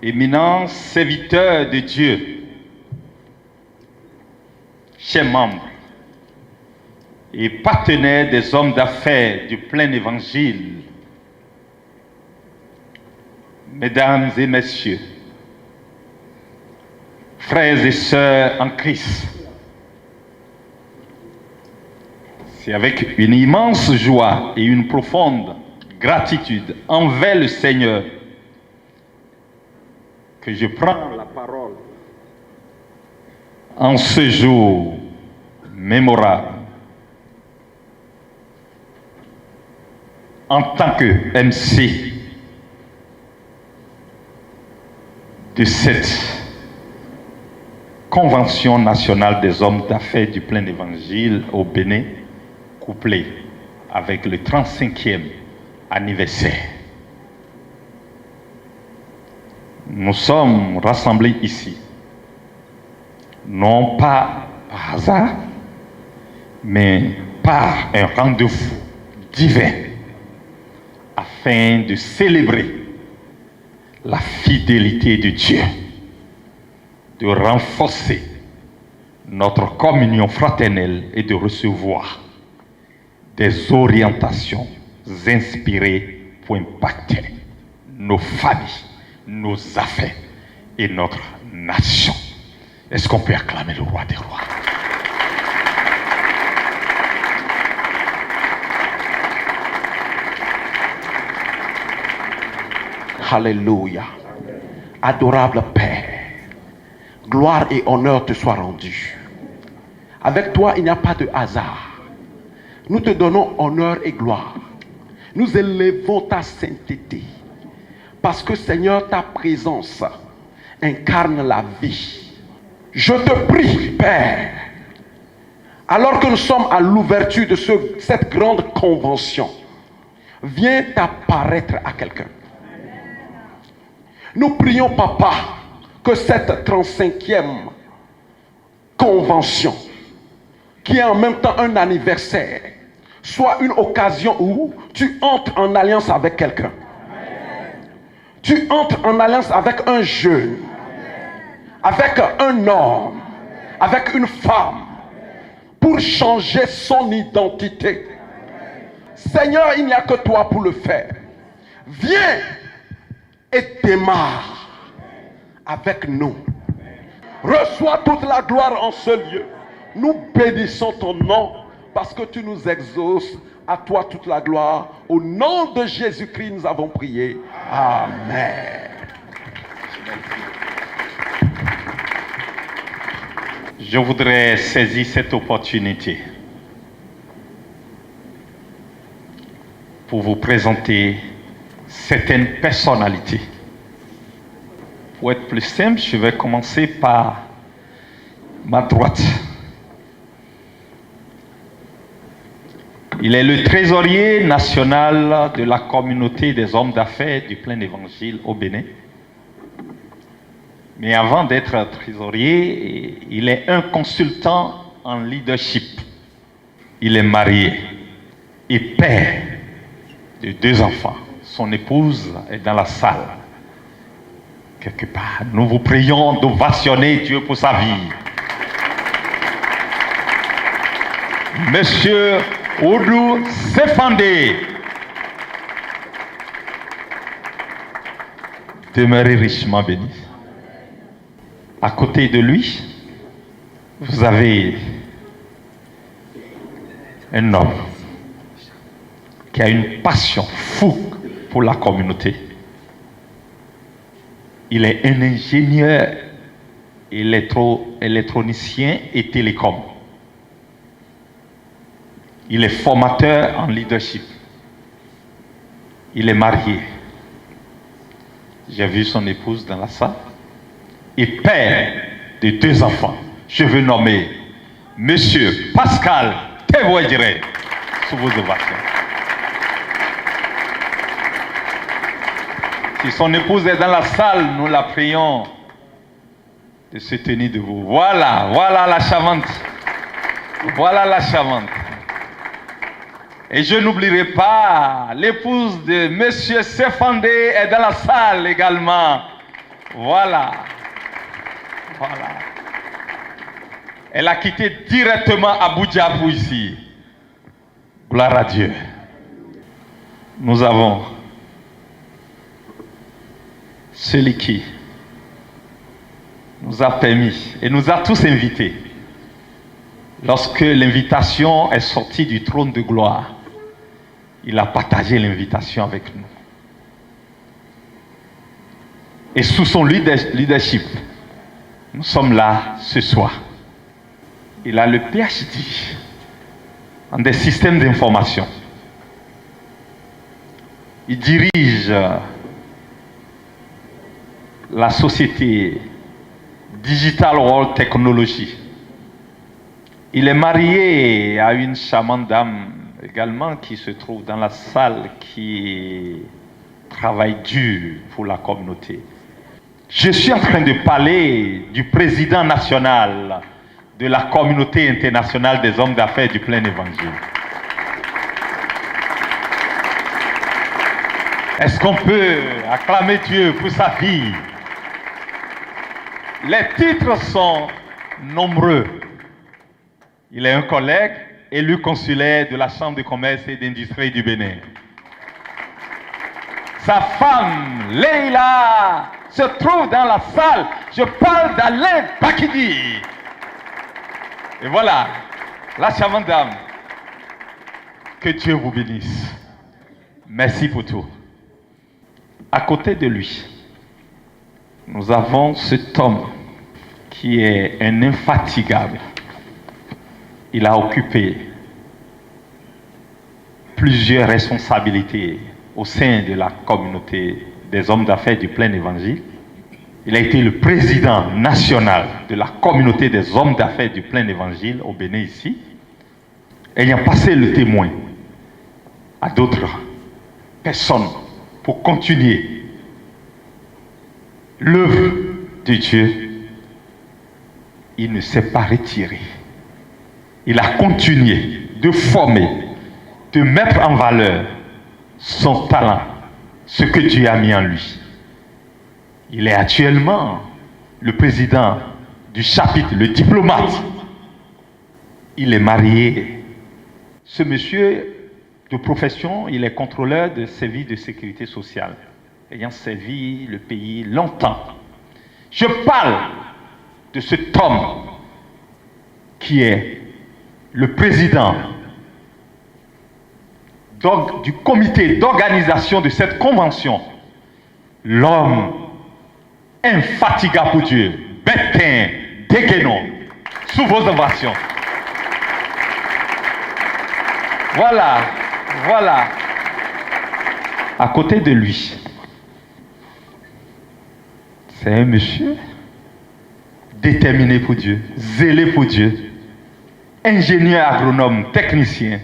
éminents serviteurs de Dieu, chers membres et partenaires des hommes d'affaires du plein évangile, mesdames et messieurs, frères et sœurs en Christ, c'est avec une immense joie et une profonde gratitude envers le Seigneur que je prends la parole en ce jour mémorable. En tant que MC de cette Convention nationale des hommes d'affaires du plein évangile au Bénin, couplée avec le 35e anniversaire. Nous sommes rassemblés ici, non pas par hasard, mais par un rendez-vous divin, afin de célébrer la fidélité de Dieu, de renforcer notre communion fraternelle et de recevoir des orientations inspirées pour impacter nos familles, nos affaires et notre nation. Est-ce qu'on peut acclamer le roi des rois? Alléluia. Adorable Père, gloire et honneur te soient rendus. Avec toi, il n'y a pas de hasard. Nous te donnons honneur et gloire. Nous élevons ta sainteté. Parce que, Seigneur, ta présence incarne la vie. Je te prie, Père, alors que nous sommes à l'ouverture de cette grande convention, viens t'apparaître à quelqu'un. Nous prions, Papa, que cette 35e convention, qui est en même temps un anniversaire, soit une occasion où tu entres en alliance avec quelqu'un. Tu entres en alliance avec un jeune, avec un homme, avec une femme, pour changer son identité. Seigneur, il n'y a que toi pour le faire. Viens et démarre avec nous. Reçois toute la gloire en ce lieu. Nous bénissons ton nom parce que tu nous exauces. À toi toute la gloire. Au nom de Jésus-Christ, nous avons prié. Amen. Je voudrais saisir cette opportunité pour vous présenter certaines personnalités. Pour être plus simple, je vais commencer par ma droite. Il est le trésorier national de la communauté des hommes d'affaires du plein évangile au Bénin. Mais avant d'être trésorier, il est un consultant en leadership. Il est marié et père de 2 enfants. Son épouse est dans la salle, quelque part. Nous vous prions d'ovationner Dieu pour sa vie. Monsieur Oudou Sefandé, demeurez richement béni. À côté de lui, vous avez un homme qui a une passion fou pour la communauté. Il est un ingénieur électronicien et télécom. Il est formateur en leadership. Il est marié. J'ai vu son épouse dans la salle. Et père de 2 enfants. Je veux nommer Monsieur Pascal Tevoidire sous vos ovations. Si son épouse est dans la salle, nous la prions de se tenir debout. Voilà, voilà la Chavante. Voilà la Chavante. Et je n'oublierai pas, l'épouse de Monsieur Sefandé est dans la salle également. Voilà. Voilà. Elle a quitté directement Abuja pour ici. Gloire à Dieu. Nous avons celui qui nous a permis et nous a tous invités. Lorsque l'invitation est sortie du trône de gloire, il a partagé l'invitation avec nous. Et sous son leadership, nous sommes là ce soir. Il a le PhD en des systèmes d'information. Il dirige la société Digital World Technology. Il est marié à une charmante dame également qui se trouve dans la salle, qui travaille dur pour la communauté. Je suis en train de parler du président national de la communauté internationale des hommes d'affaires du plein évangile. Est-ce qu'on peut acclamer Dieu pour sa vie? Les titres sont nombreux. Il est un collègue élu consulaire de la Chambre de commerce et d'industrie du Bénin. Sa femme, Leila, se trouve dans la salle. Je parle d'Alain Bakidi. Et voilà, la charmante dame. Que Dieu vous bénisse. Merci pour tout. À côté de lui, nous avons cet homme qui est un infatigable. Il a occupé plusieurs responsabilités au sein de la communauté des hommes d'affaires du plein évangile. Il a été le président national de la communauté des hommes d'affaires du plein évangile au Bénin ici, ayant passé le témoin à d'autres personnes pour continuer l'œuvre de Dieu. Il ne s'est pas retiré. Il a continué de former, de mettre en valeur son talent, ce que Dieu a mis en lui. Il est actuellement le président du chapitre, le diplomate. Il est marié. Ce monsieur de profession, il est contrôleur de services de sécurité sociale, ayant servi le pays longtemps. Je parle de cet homme qui est le président du comité d'organisation de cette convention, l'homme infatigable pour Dieu, Bertin Deguenon, sous vos ovations. Voilà, voilà. À côté de lui, c'est un monsieur déterminé pour Dieu, zélé pour Dieu, ingénieur agronome, technicien,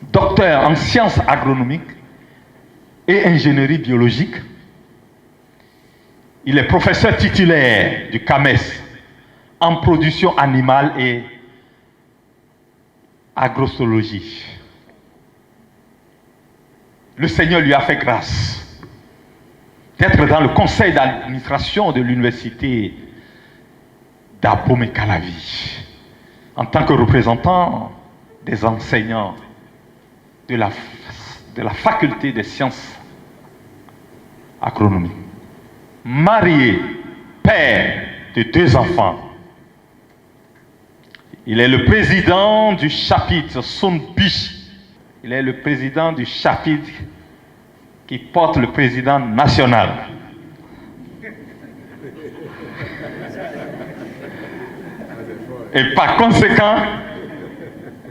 docteur en sciences agronomiques et ingénierie biologique. Il est professeur titulaire du CAMES en production animale et agrozoologie. Le Seigneur lui a fait grâce d'être dans le conseil d'administration de l'université d'Abomey-Calavi en tant que représentant des enseignants de la faculté des sciences agronomiques. Marié, père de 2 enfants. Il est le président du chapitre Sonbich. Il est le président du chapitre qui porte le président national. Et par conséquent,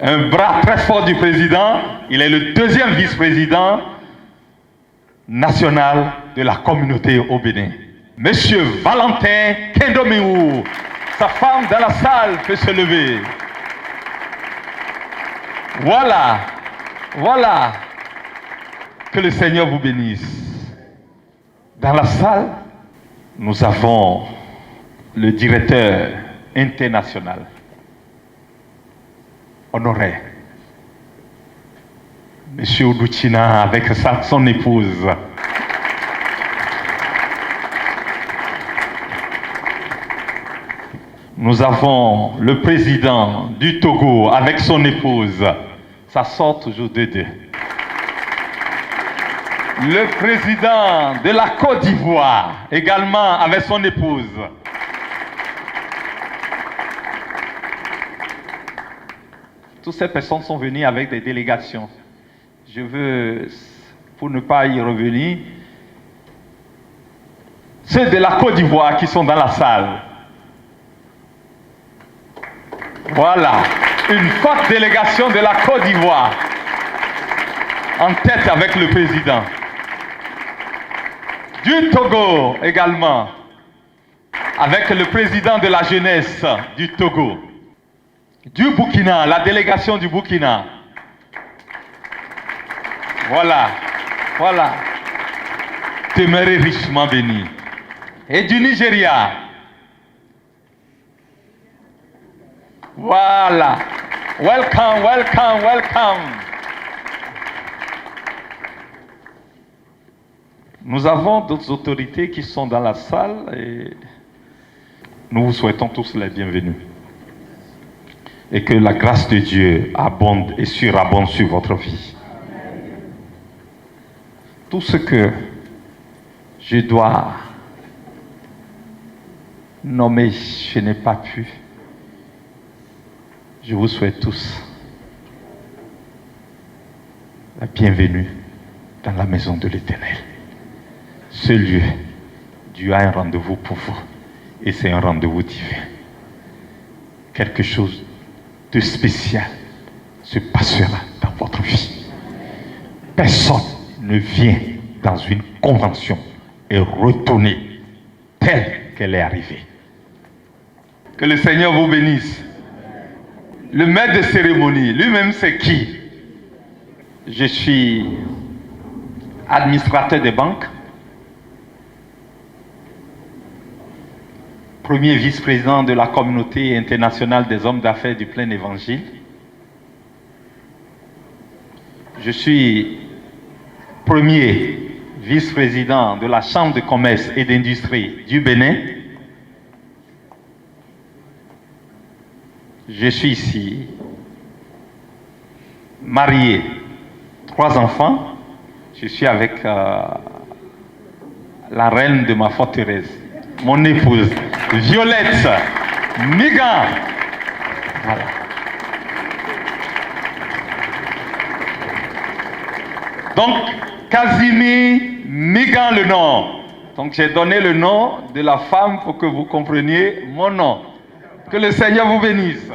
un bras très fort du président, il est le 2e vice-président national de la communauté au Bénin. Monsieur Valentin Kendomiou, sa femme dans la salle peut se lever. Voilà, voilà. Que le Seigneur vous bénisse. Dans la salle, nous avons le directeur international, honoré, Monsieur Oudouchina, avec son épouse. Nous avons le président du Togo avec son épouse. Ça sort toujours de deux. Le président de la Côte d'Ivoire également avec son épouse. Toutes ces personnes sont venues avec des délégations. Je veux, pour ne pas y revenir, ceux de la Côte d'Ivoire qui sont dans la salle. Voilà, une forte délégation de la Côte d'Ivoire, en tête avec le président. Du Togo également, avec le président de la jeunesse du Togo. Du Burkina, la délégation du Burkina. Voilà, voilà. Demeurez richement bénis. Et du Nigeria. Voilà. Welcome, welcome, welcome. Nous avons d'autres autorités qui sont dans la salle et nous vous souhaitons tous les bienvenus. Et que la grâce de Dieu abonde et surabonde sur votre vie. Tout ce que je dois nommer, je n'ai pas pu. Je vous souhaite tous la bienvenue dans la maison de l'Éternel. Ce lieu, Dieu a un rendez-vous pour vous et c'est un rendez-vous divin. Quelque chose de spécial se passera dans votre vie. Personne ne vient dans une convention et retourner telle qu'elle est arrivée. Que le Seigneur vous bénisse. Le maître de cérémonie, lui-même c'est qui? Je suis administrateur des banques, premier vice-président de la communauté internationale des hommes d'affaires du plein évangile. Je suis premier vice-président de la Chambre de commerce et d'industrie du Bénin. Je suis ici, marié, 3 enfants. Je suis avec la reine de ma forteresse, mon épouse, Violette Migan. Voilà. Donc, Casimir Migan le nom. Donc, j'ai donné le nom de la femme pour que vous compreniez mon nom. Que le Seigneur vous bénisse.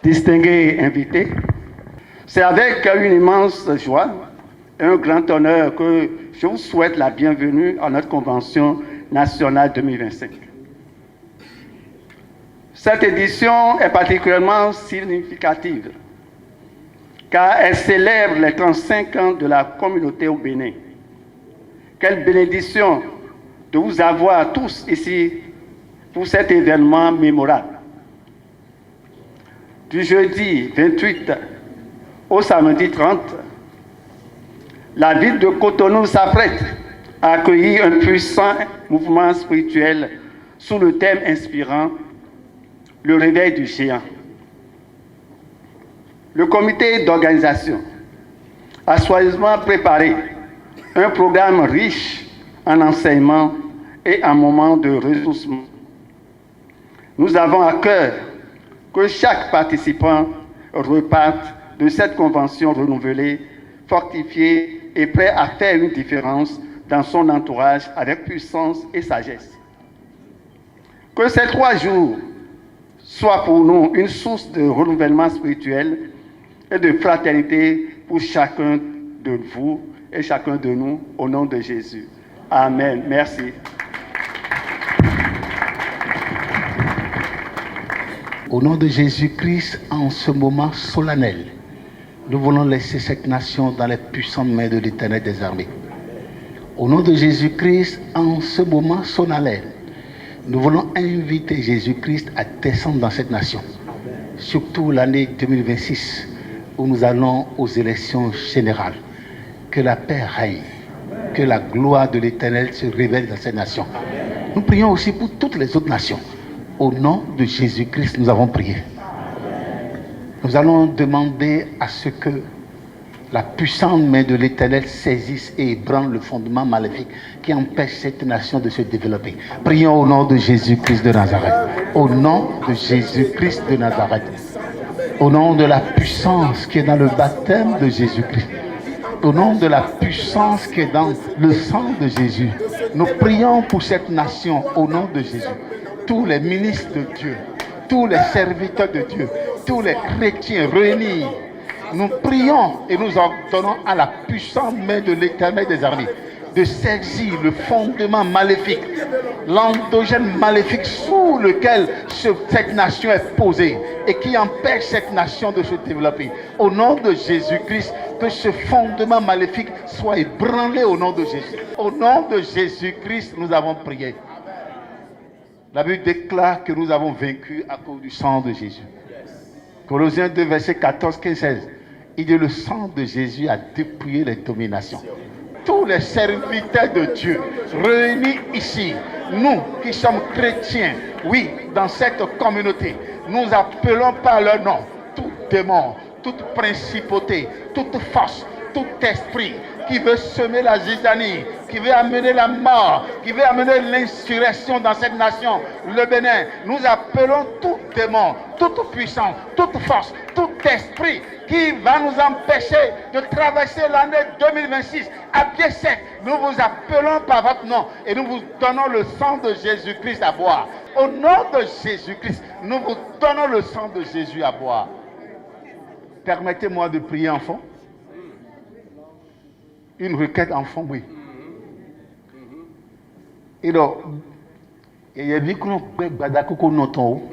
Distingués invités, c'est avec une immense joie et un grand honneur que je vous souhaite la bienvenue à notre convention nationale 2025. Cette édition est particulièrement significative car elle célèbre les 35 ans de la communauté au Bénin. Quelle bénédiction de vous avoir tous ici pour cet événement mémorable. Du jeudi 28 au samedi 30, la ville de Cotonou s'apprête à accueillir un puissant mouvement spirituel sous le thème inspirant « Le réveil du géant ». Le comité d'organisation a soigneusement préparé un programme riche en enseignements et en moments de ressourcement. Nous avons à cœur que chaque participant reparte de cette convention renouvelée, fortifiée et prêt à faire une différence dans son entourage avec puissance et sagesse. Que ces 3 jours soient pour nous une source de renouvellement spirituel et de fraternité pour chacun de vous et chacun de nous, au nom de Jésus. Amen. Merci. Au nom de Jésus-Christ, en ce moment solennel, nous voulons laisser cette nation dans les puissantes mains de l'Éternel des armées. Au nom de Jésus-Christ, en ce moment solennel, nous voulons inviter Jésus-Christ à descendre dans cette nation. Surtout l'année 2026, où nous allons aux élections générales. Que la paix règne, que la gloire de l'Éternel se révèle dans cette nation. Nous prions aussi pour toutes les autres nations. Au nom de Jésus-Christ, nous avons prié. Nous allons demander à ce que la puissante main de l'Éternel saisisse et ébranle le fondement maléfique qui empêche cette nation de se développer. Prions au nom de Jésus-Christ de Nazareth. Au nom de Jésus-Christ de Nazareth. Au nom de la puissance qui est dans le baptême de Jésus-Christ. Au nom de la puissance qui est dans le sang de Jésus. Nous prions pour cette nation au nom de Jésus. Tous les ministres de Dieu, tous les serviteurs de Dieu, tous les chrétiens réunis, nous prions et nous ordonnons à la puissante main de l'Éternel des armées de saisir le fondement maléfique, l'endogène maléfique sous lequel cette nation est posée et qui empêche cette nation de se développer. Au nom de Jésus-Christ, que ce fondement maléfique soit ébranlé au nom de Jésus. Au nom de Jésus-Christ, nous avons prié. La Bible déclare que nous avons vaincu à cause du sang de Jésus. Colossiens 2, versets 14, 15, 16. Il dit le sang de Jésus a dépouillé les dominations. Tous les serviteurs de Dieu réunis ici, nous qui sommes chrétiens, oui, dans cette communauté, nous appelons par leur nom tout démon, toute principauté, toute force, tout esprit qui veut semer la zizanie, qui veut amener la mort, qui veut amener l'insurrection dans cette nation, le Bénin. Nous appelons tout démon, toute puissance, toute force, tout esprit qui va nous empêcher de traverser l'année 2026 à pied sec. Nous vous appelons par votre nom et nous vous donnons le sang de Jésus-Christ à boire. Au nom de Jésus-Christ, nous vous donnons le sang de Jésus à boire. Permettez-moi de prier, enfant. Une requête, enfant, oui. Et donc, il y a vu qu'on peut badakoukou noton.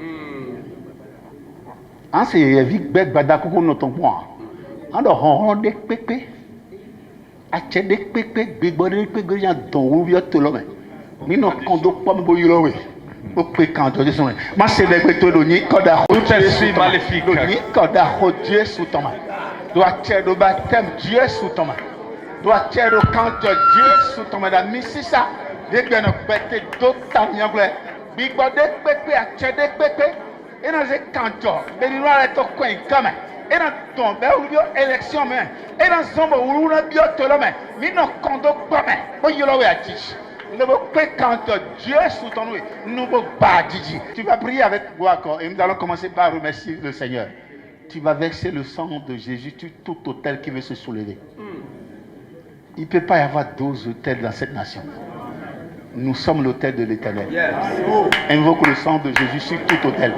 Hein, c'est il y a vu bête badakoukou noton moi. Alors, on rend des pépés. Acheter des pépés, bigoré, pépé, j'en donne ou bien tout le monde. Mais non, quand on peut me bouillir, oui. Au pécan de Dieu. Moi, c'est les pépés de l'Uni, quand Tout esprit maléfique. l'Uni, quand Dieu sous ton main. Doit tirer le baptême, Dieu sous ton main. Doit tirer le camp de Dieu sous ton main. Mais si ça, des bien bêtes d'autres anglais. Bigoré, pépé, acheter des pépés. Et dans ces cantons, les noirs sont coin comme et dans ton élection mais et dans son où on a bien tout le mais non condo comme pour y aller à tiche le quand Dieu sous ton nom nous pas Didi tu vas prier avec moi encore et nous allons commencer par remercier le Seigneur. Tu vas verser le sang de Jésus sur tout autel qui veut se soulever. Il ne peut pas y avoir 12 autels dans cette nation. Nous sommes l'autel de l'Éternel. Invoque le sang de Jésus sur tout autel.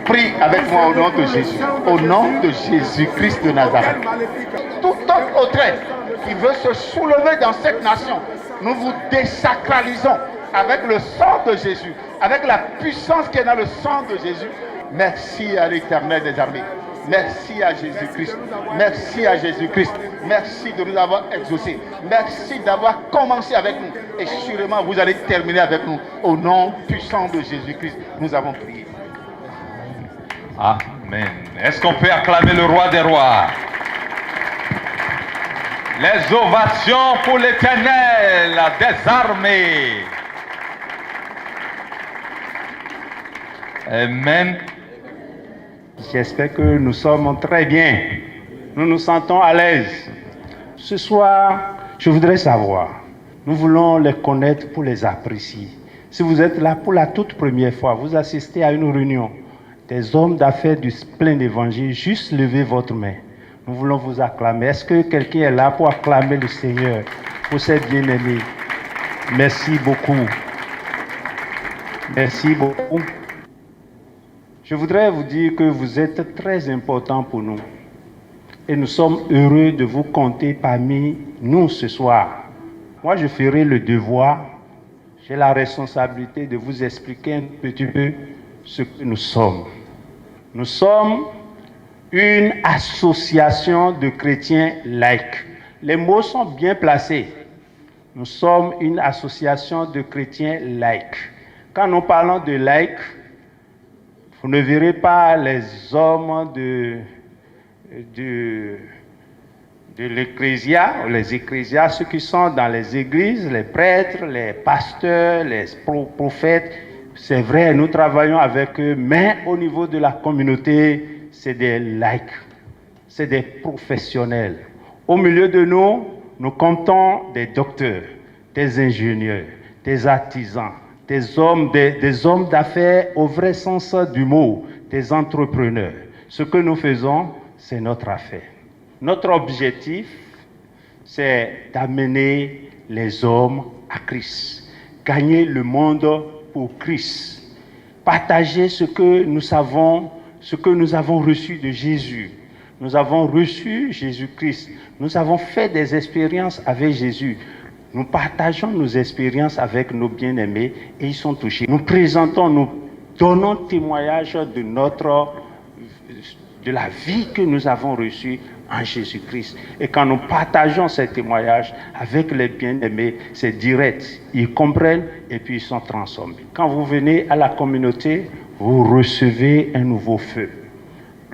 Prie avec moi au nom de Jésus. Au nom de Jésus-Christ de Nazareth. Tout autre autel qui veut se soulever dans cette nation, nous vous désacralisons avec le sang de Jésus, avec la puissance qui est dans le sang de Jésus. Merci à l'Éternel des armées. Merci à Jésus-Christ. Merci à Jésus-Christ. Merci de nous avoir exaucés. Merci d'avoir commencé avec nous. Et sûrement, vous allez terminer avec nous. Au nom puissant de Jésus-Christ, nous avons prié. Amen. Est-ce qu'on peut acclamer le roi des rois? Les ovations pour l'Éternel des armées. Amen. J'espère que nous sommes très bien. Nous nous sentons à l'aise. Ce soir, je voudrais savoir, nous voulons les connaître pour les apprécier. Si vous êtes là pour la toute première fois, vous assistez à une réunion des hommes d'affaires du plein d'évangile, juste levez votre main. Nous voulons vous acclamer. Est-ce que quelqu'un est là pour acclamer le Seigneur pour ses bien-aimés? Merci beaucoup. Merci beaucoup. Je voudrais vous dire que vous êtes très important pour nous. Et nous sommes heureux de vous compter parmi nous ce soir. Moi, je ferai le devoir. J'ai la responsabilité de vous expliquer un petit peu ce que nous sommes. Nous sommes une association de chrétiens laïcs. Les mots sont bien placés. Nous sommes une association de chrétiens laïcs. Quand nous parlons de laïcs, vous ne verrez pas les hommes de l'ecclésia, les ecclésias, ceux qui sont dans les églises, les prêtres, les pasteurs, les prophètes. C'est vrai, nous travaillons avec eux, mais au niveau de la communauté, c'est des laïcs, c'est des professionnels. Au milieu de nous, nous comptons des docteurs, des ingénieurs, des artisans, des hommes d'affaires au vrai sens du mot, des entrepreneurs. Ce que nous faisons, c'est notre affaire. Notre objectif, c'est d'amener les hommes à Christ, gagner le monde pour Christ, partager ce que nous savons, ce que nous avons reçu de Jésus. Nous avons reçu Jésus-Christ, nous avons fait des expériences avec Jésus. Nous partageons nos expériences avec nos bien-aimés et ils sont touchés. Nous présentons, nous donnons témoignage de la vie que nous avons reçue en Jésus-Christ. Et quand nous partageons ces témoignages avec les bien-aimés, c'est direct. Ils comprennent et puis ils sont transformés. Quand vous venez à la communauté, vous recevez un nouveau feu.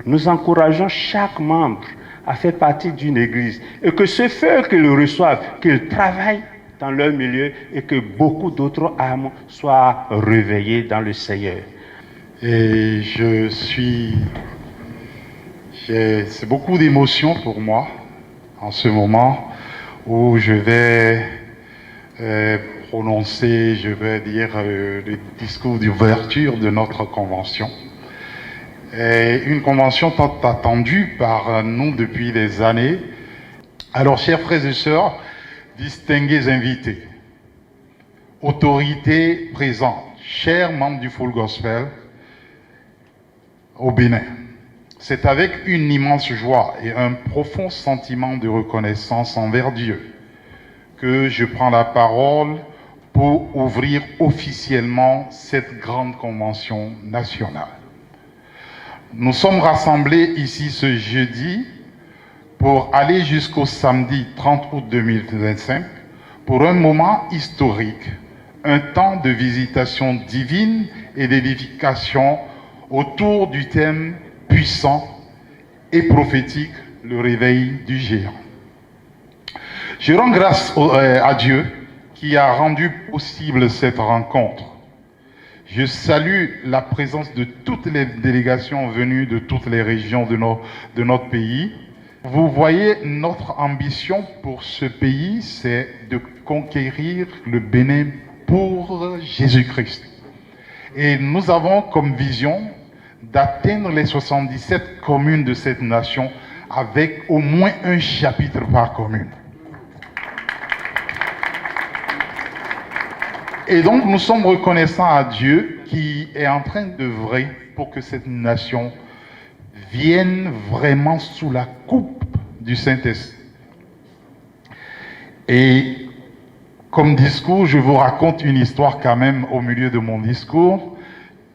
Nous encourageons chaque membre à faire partie d'une église et que ce feu qu'ils reçoivent, qu'ils travaillent dans leur milieu et que beaucoup d'autres âmes soient réveillées dans le Seigneur. Et c'est beaucoup d'émotions pour moi en ce moment où je vais prononcer, je vais dire le discours d'ouverture de notre convention. Et une convention tant attendue par nous depuis des années. Alors, chers frères et sœurs, distingués invités, autorités présentes, chers membres du Full Gospel au Bénin, c'est avec une immense joie et un profond sentiment de reconnaissance envers Dieu que je prends la parole pour ouvrir officiellement cette grande convention nationale. Nous sommes rassemblés ici ce jeudi pour aller jusqu'au samedi 30 août 2025 pour un moment historique, un temps de visitation divine et d'édification autour du thème puissant et prophétique, le réveil du géant. Je rends grâce à Dieu qui a rendu possible cette rencontre. Je salue la présence de toutes les délégations venues de toutes les régions de notre pays. Vous voyez, notre ambition pour ce pays, c'est de conquérir le Bénin pour Jésus-Christ. Et nous avons comme vision d'atteindre les 77 communes de cette nation avec au moins un chapitre par commune. Et donc, nous sommes reconnaissants à Dieu qui est en train d'œuvrer pour que cette nation vienne vraiment sous la coupe du Saint-Esprit. Et comme discours, je vous raconte une histoire quand même au milieu de mon discours.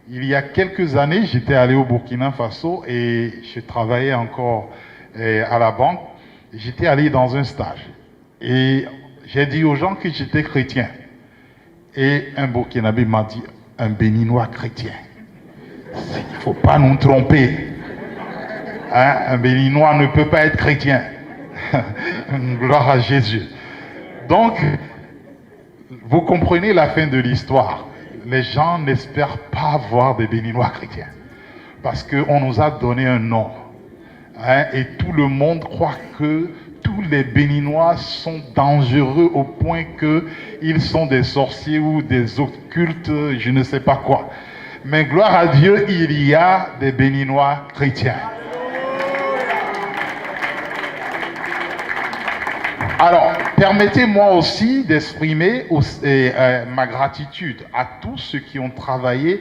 Il y a quelques années, j'étais allé au Burkina Faso et je travaillais encore à la banque. J'étais allé dans un stage et j'ai dit aux gens que j'étais chrétien. Et un Burkinabé m'a dit, un Béninois chrétien. Il ne faut pas nous tromper. Hein? Un Béninois ne peut pas être chrétien. Gloire à Jésus. Donc, vous comprenez la fin de l'histoire. Les gens n'espèrent pas voir des Béninois chrétiens. Parce qu'on nous a donné un nom. Hein? Et tout le monde croit que tous les Béninois sont dangereux au point qu'ils sont des sorciers ou des occultes, je ne sais pas quoi. Mais gloire à Dieu, il y a des Béninois chrétiens. Alors, permettez-moi aussi d'exprimer ma gratitude à tous ceux qui ont travaillé,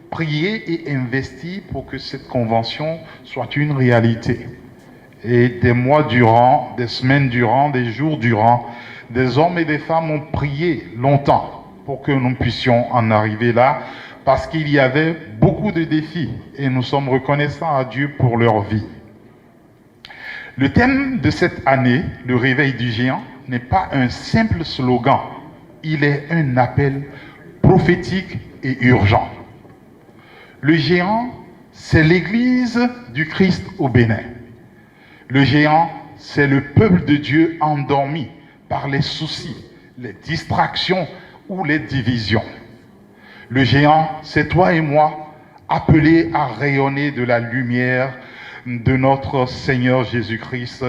prié et investi pour que cette convention soit une réalité. Et des mois durant, des semaines durant, des jours durant, des hommes et des femmes ont prié longtemps pour que nous puissions en arriver là, parce qu'il y avait beaucoup de défis et nous sommes reconnaissants à Dieu pour leur vie. Le thème de cette année, le réveil du géant, n'est pas un simple slogan, il est un appel prophétique et urgent. Le géant, c'est l'Église du Christ au Bénin. Le géant, c'est le peuple de Dieu endormi par les soucis, les distractions ou les divisions. Le géant, c'est toi et moi, appelés à rayonner de la lumière de notre Seigneur Jésus-Christ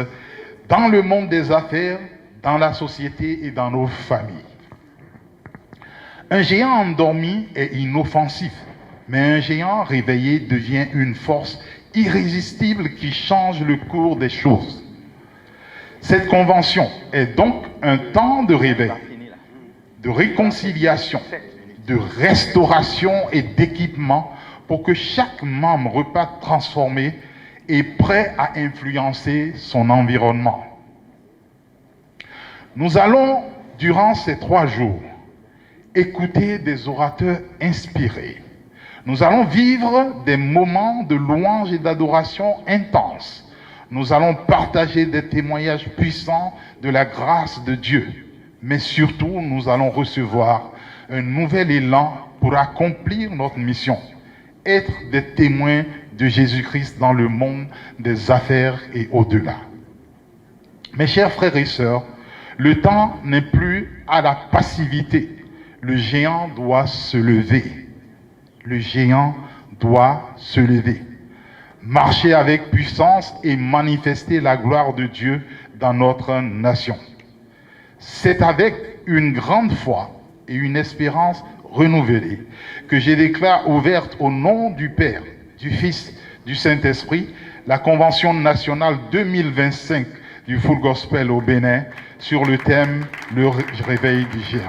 dans le monde des affaires, dans la société et dans nos familles. Un géant endormi est inoffensif, mais un géant réveillé devient une force irrésistible qui change le cours des choses. Cette convention est donc un temps de réveil, de réconciliation, de restauration et d'équipement pour que chaque membre reparte transformé et prêt à influencer son environnement. Nous allons, durant ces 3 jours, écouter des orateurs inspirés. Nous allons vivre des moments de louange et d'adoration intenses. Nous allons partager des témoignages puissants de la grâce de Dieu. Mais surtout, nous allons recevoir un nouvel élan pour accomplir notre mission. Être des témoins de Jésus-Christ dans le monde des affaires et au-delà. Mes chers frères et sœurs, le temps n'est plus à la passivité. Le géant doit se lever. Le géant doit se lever. Marcher avec puissance et manifester la gloire de Dieu dans notre nation. C'est avec une grande foi et une espérance renouvelée que je déclare ouverte au nom du Père, du Fils, du Saint-Esprit, la Convention nationale 2025 du Full Gospel au Bénin sur le thème « Le réveil du géant ».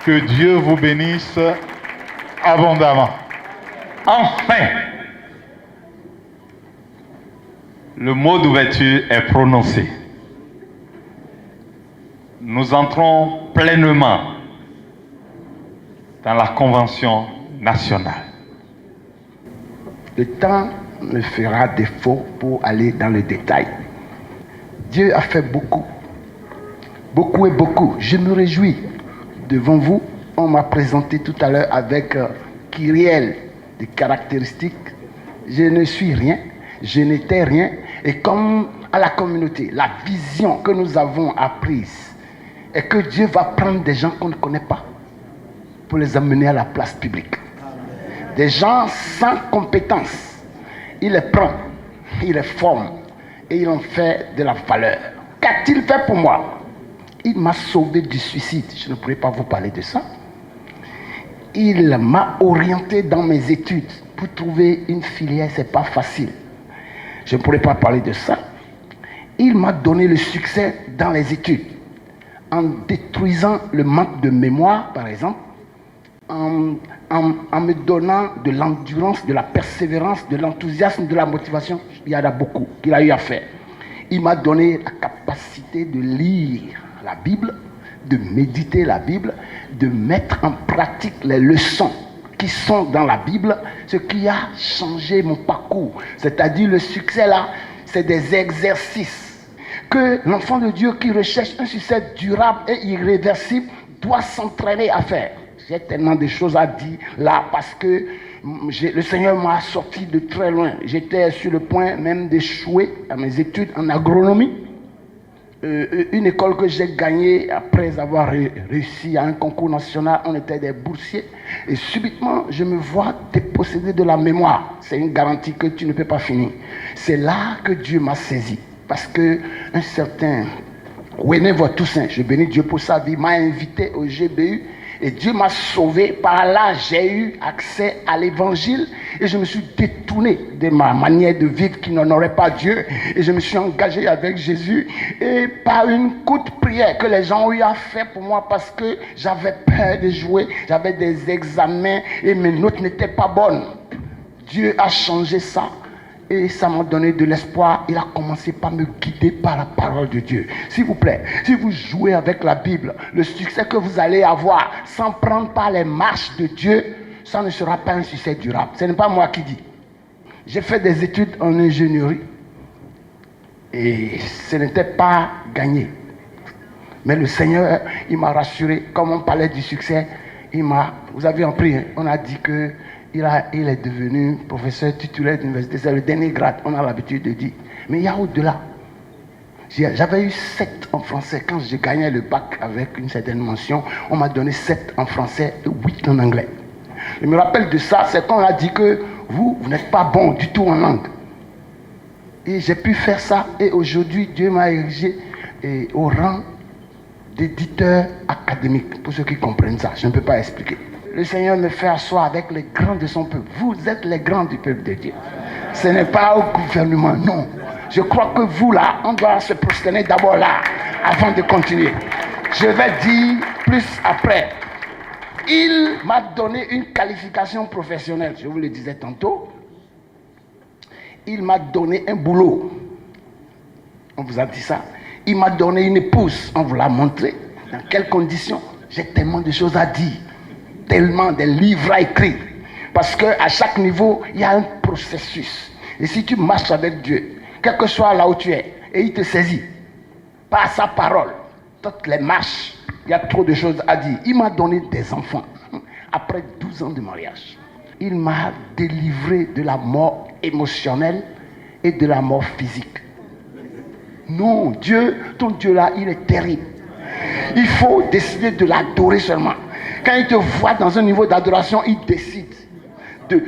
Que Dieu vous bénisse abondamment. Enfin, le mot d'ouverture est prononcé. Nous entrons pleinement dans la Convention nationale. Le temps me fera défaut pour aller dans le détail. Dieu a fait beaucoup. Beaucoup et beaucoup. Je me réjouis. Devant vous, on m'a présenté tout à l'heure avec Kyriel des caractéristiques. Je ne suis rien, je n'étais rien. Et comme à la communauté, la vision que nous avons apprise est que Dieu va prendre des gens qu'on ne connaît pas pour les amener à la place publique. Des gens sans compétence. Il les prend, il les forme et il en fait de la valeur. Qu'a-t-il fait pour moi? Il m'a sauvé du suicide. Je ne pourrais pas vous parler de ça. Il m'a orienté dans mes études. Pour trouver une filière, ce n'est pas facile. Je ne pourrais pas parler de ça. Il m'a donné le succès dans les études. En détruisant le manque de mémoire, par exemple. En me donnant de l'endurance, de la persévérance, de l'enthousiasme, de la motivation. Il y en a beaucoup qu'il a eu à faire. Il m'a donné la capacité de lire la Bible, de méditer la Bible, de mettre en pratique les leçons qui sont dans la Bible, ce qui a changé mon parcours. C'est-à-dire le succès là, c'est des exercices que l'enfant de Dieu qui recherche un succès durable et irréversible doit s'entraîner à faire. J'ai tellement de choses à dire là parce que le Seigneur m'a sorti de très loin. J'étais sur le point même d'échouer à mes études en agronomie. Une école que j'ai gagnée après avoir réussi à un concours national, on était des boursiers. Et subitement, je me vois dépossédé de la mémoire. C'est une garantie que tu ne peux pas finir. C'est là que Dieu m'a saisi. Parce que un certain René Toussaint, je bénis Dieu pour sa vie, m'a invité au GBU. Et Dieu m'a sauvé. Par là, j'ai eu accès à l'évangile et je me suis détourné de ma manière de vivre qui n'honorait pas Dieu. Et je me suis engagé avec Jésus. Et par une courte prière que les gens ont eu à faire pour moi parce que j'avais peur de jouer, j'avais des examens et mes notes n'étaient pas bonnes. Dieu a changé ça. Et ça m'a donné de l'espoir. Il a commencé par me guider par la parole de Dieu. S'il vous plaît, si vous jouez avec la Bible, le succès que vous allez avoir sans prendre par les marches de Dieu, ça ne sera pas un succès durable. Ce n'est pas moi qui dis. J'ai fait des études en ingénierie et ce n'était pas gagné. Mais le Seigneur, il m'a rassuré. Comme on parlait du succès, vous avez appris, on a dit que il est devenu professeur titulaire d'université. C'est le dernier grade, on a l'habitude de dire. Mais il y a au-delà. J'avais eu 7 en français. Quand j'ai gagné le bac avec une certaine mention, on m'a donné 7 en français et 8 en anglais. Je me rappelle de ça, c'est quand on a dit que vous n'êtes pas bon du tout en langue. Et j'ai pu faire ça. Et aujourd'hui, Dieu m'a érigé au rang d'éditeur académique. Pour ceux qui comprennent ça, je ne peux pas expliquer. Le Seigneur me fait asseoir avec les grands de son peuple. Vous êtes les grands du peuple de Dieu. Ce n'est pas au gouvernement, non. Je crois que vous là, on doit se prosterner d'abord là, avant de continuer. Je vais dire plus après. Il m'a donné une qualification professionnelle, je vous le disais tantôt. Il m'a donné un boulot. On vous a dit ça. Il m'a donné une épouse, on vous l'a montré. Dans quelles conditions? J'ai tellement de choses à dire. Tellement de livres à écrire. Parce qu'à chaque niveau, il y a un processus. Et si tu marches avec Dieu, quel que soit là où tu es, et il te saisit, par sa parole, toutes les marches, il y a trop de choses à dire. Il m'a donné des enfants, après 12 ans de mariage. Il m'a délivré de la mort émotionnelle et de la mort physique. Non, Dieu, ton Dieu là, il est terrible. Il faut décider de l'adorer seulement. Quand il te voit dans un niveau d'adoration, il décide de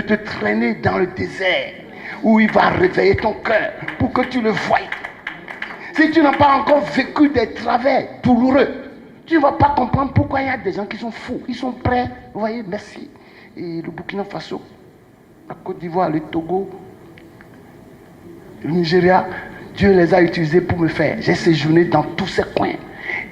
te traîner dans le désert où il va réveiller ton cœur pour que tu le voies. Si tu n'as pas encore vécu des travers douloureux, tu ne vas pas comprendre pourquoi il y a des gens qui sont fous. Ils sont prêts, vous voyez, merci. Et le Burkina Faso, la Côte d'Ivoire, le Togo, le Nigeria, Dieu les a utilisés pour me faire. J'ai séjourné dans tous ces coins.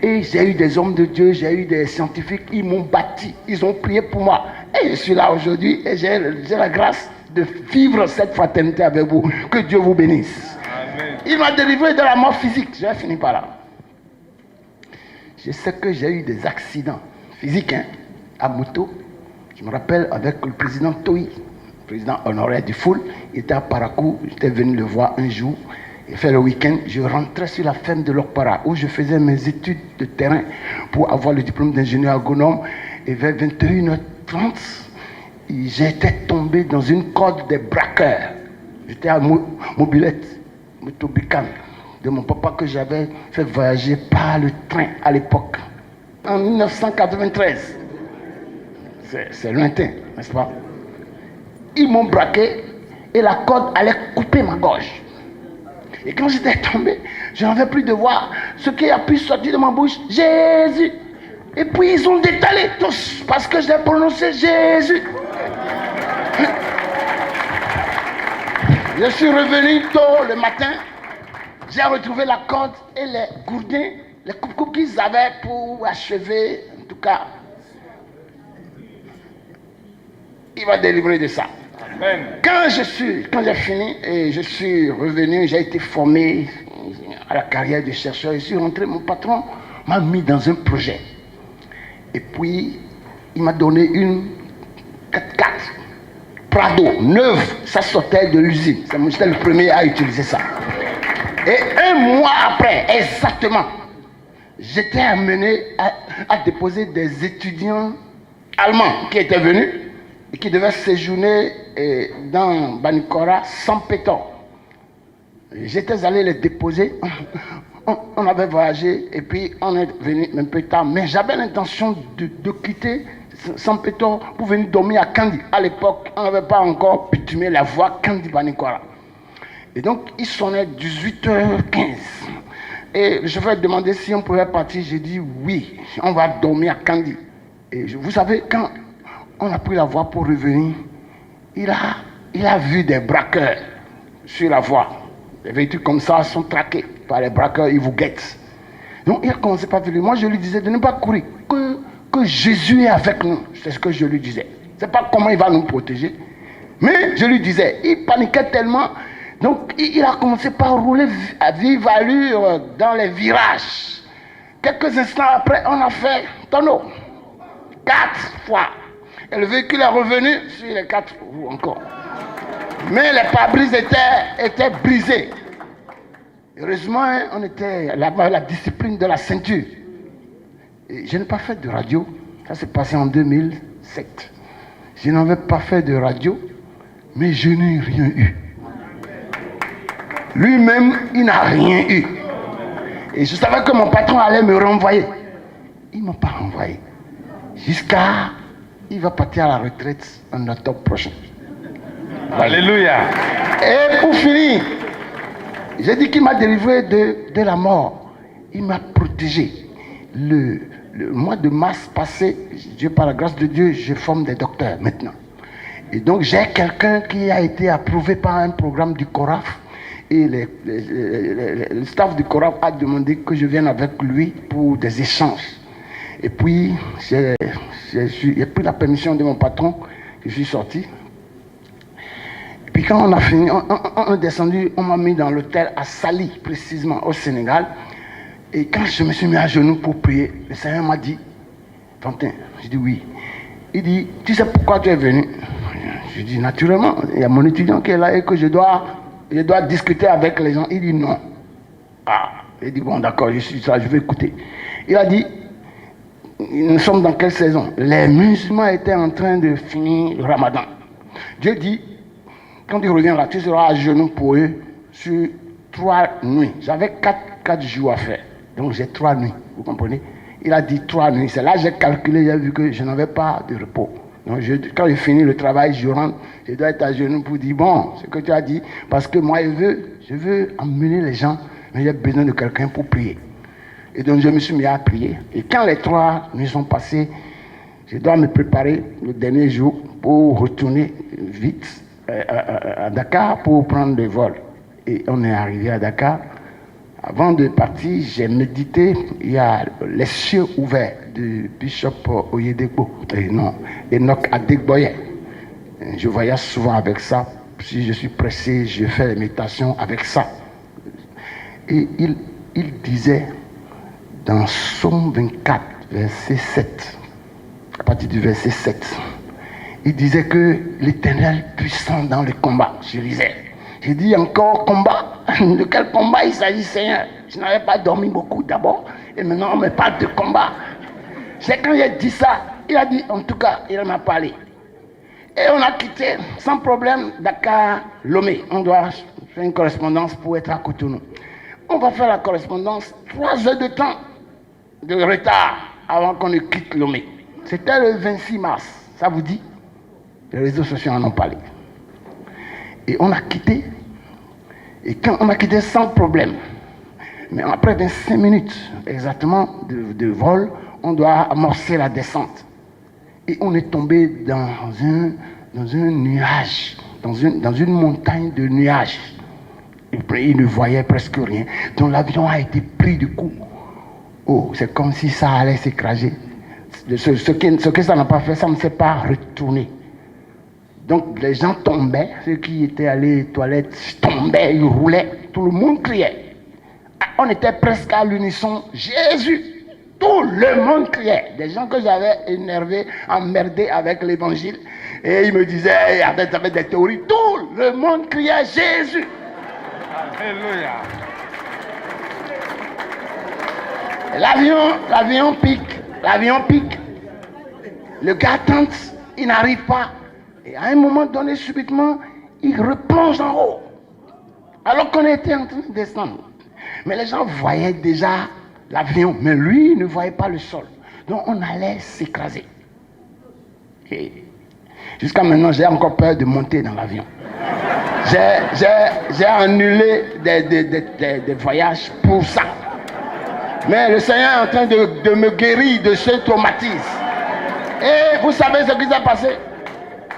Et j'ai eu des hommes de Dieu, j'ai eu des scientifiques, ils m'ont bâti, ils ont prié pour moi. Et je suis là aujourd'hui et j'ai la grâce de vivre cette fraternité avec vous. Que Dieu vous bénisse. Amen. Il m'a délivré de la mort physique. Je vais finir par là. Je sais que j'ai eu des accidents physiques à moto. Je me rappelle avec le président Toyi, le président honoraire du Foul. Il était à Parakou, j'étais venu le voir un jour. Il fait le week-end, je rentrais sur la ferme de l'Okpara où je faisais mes études de terrain pour avoir le diplôme d'ingénieur agronome. Et vers 21h30, j'étais tombé dans une corde des braqueurs. J'étais à Mobilette, Motobican, de mon papa que j'avais fait voyager par le train à l'époque. En 1993. C'est lointain, n'est-ce pas? Ils m'ont braqué et la corde allait couper ma gorge. Et quand j'étais tombé, je n'avais plus de voix. Ce qui a pu sortir de ma bouche, Jésus. Et puis ils ont détalé tous parce que j'ai prononcé Jésus. Je suis revenu tôt le matin. J'ai retrouvé la corde et les gourdins, les coupes qu'ils avaient pour achever, en tout cas. Il va délivrer de ça. Amen. Quand j'ai fini et je suis revenu, j'ai été formé à la carrière de chercheur. Je suis rentré, mon patron m'a mis dans un projet. Et puis, il m'a donné une 4x4 Prado, neuve. Ça sortait de l'usine. J'étais le premier à utiliser ça. Et un mois après, exactement, j'étais amené à déposer des étudiants allemands qui étaient venus et qui devaient séjourner dans Banikora sans péton. J'étais allé les déposer. On avait voyagé et puis on est venu un peu tard. Mais j'avais l'intention de quitter sans péton pour venir dormir à Kandi. À l'époque, on n'avait pas encore bitumé la voie Kandi-Banikora. Et donc, il sonnait 18h15. Et je vais demander si on pouvait partir. J'ai dit oui, on va dormir à Kandi. Et vous savez, quand on a pris la voie pour revenir, il a vu des braqueurs sur la voie. Les véhicules comme ça sont traqués par les braqueurs, ils vous guettent. Donc il a commencé par venir. Moi je lui disais de ne pas courir, que Jésus est avec nous. C'est ce que je lui disais. Je ne sais pas comment il va nous protéger. Mais je lui disais, il paniquait tellement. Donc il a commencé par rouler à vive allure dans les virages. Quelques instants après, on a fait tonneau. 4 fois. Et le véhicule est revenu sur les 4 roues encore. Mais les pare-brises étaient brisés. Heureusement, on était là-bas, la discipline de la ceinture. Et je n'ai pas fait de radio. Ça s'est passé en 2007. Je n'avais pas fait de radio, mais je n'ai rien eu. Lui-même, il n'a rien eu. Et je savais que mon patron allait me renvoyer. Ils ne m'ont pas renvoyé. Jusqu'à... Il va partir à la retraite en octobre prochain. Alléluia. Et pour finir, j'ai dit qu'il m'a délivré de la mort. Il m'a protégé. Le mois de mars passé, par la grâce de Dieu, je forme des docteurs maintenant. Et donc j'ai quelqu'un qui a été approuvé par un programme du CORAF. Et le staff du CORAF a demandé que je vienne avec lui pour des échanges. Et puis, j'ai pris la permission de mon patron, je suis sorti. Et puis quand on a fini, on est descendu, on m'a mis dans l'hôtel à Sali, précisément au Sénégal. Et quand je me suis mis à genoux pour prier, le Seigneur m'a dit, Fantin, j'ai dit oui. Il dit, tu sais pourquoi tu es venu? Je dis, naturellement, il y a mon étudiant qui est là et que je dois discuter avec les gens. Il dit non. Ah, il dit, bon d'accord, je suis là, je vais écouter. Il a dit, nous sommes dans quelle saison? Les musulmans étaient en train de finir le ramadan. Dieu dit, quand tu reviendras, tu seras à genoux pour eux sur 3 nuits. J'avais 4 jours à faire. Donc j'ai 3 nuits, vous comprenez? Il a dit 3 nuits. C'est là que j'ai calculé, j'ai vu que je n'avais pas de repos. Donc quand je finis le travail, je rentre, je dois être à genoux pour dire, bon, ce que tu as dit, parce que moi je veux emmener les gens, mais j'ai besoin de quelqu'un pour prier. Et donc je me suis mis à prier. Et quand les 3 nuits sont passées, je dois me préparer le dernier jour pour retourner vite à Dakar pour prendre le vol. Et on est arrivé à Dakar. Avant de partir, j'ai médité. Il y a les cieux ouverts du Bishop Oyedepo. Enoch Adegboye. Je voyage souvent avec ça. Si je suis pressé, je fais les méditations avec ça. Et il disait dans Psaume 24, verset 7, à partir du verset 7, il disait que l'Éternel puissant dans le combat. Je lisais. J'ai dit encore combat. De quel combat il s'agit, Seigneur? Je n'avais pas dormi beaucoup d'abord. Et maintenant on me parle de combat. C'est quand j'ai dit ça, il a dit, en tout cas, il m'a parlé. Et on a quitté sans problème Dakar, Lomé. On doit faire une correspondance pour être à Cotonou. On va faire la correspondance 3 heures de temps de retard avant qu'on ne quitte Lomé. C'était le 26 mars. Ça vous dit? Les réseaux sociaux en ont parlé. Et on a quitté. Et quand on a quitté sans problème. Mais après 25 minutes exactement de vol, on doit amorcer la descente. Et on est tombé dans un nuage, dans une montagne de nuages. Et puis il ne voyait presque rien. Donc l'avion a été pris du coup. Oh, c'est comme si ça allait s'écraser. Ce que ça n'a pas fait, ça ne s'est pas retourné. Donc les gens tombaient, ceux qui étaient allés aux toilettes tombaient, ils roulaient, tout le monde criait. On était presque à l'unisson, Jésus! Tout le monde criait. Des gens que j'avais énervés, emmerdés avec l'évangile, et ils me disaient, avec des théories, tout le monde criait Jésus! Alléluia. L'avion pique. Le gars tente, il n'arrive pas. Et à un moment donné, subitement, il replonge en haut. Alors qu'on était en train de descendre. Mais les gens voyaient déjà l'avion, mais lui, il ne voyait pas le sol. Donc on allait s'écraser. Et jusqu'à maintenant, j'ai encore peur de monter dans l'avion. J'ai annulé des voyages pour ça. Mais le Seigneur est en train de me guérir de ce traumatisme. Et vous savez ce qui s'est passé?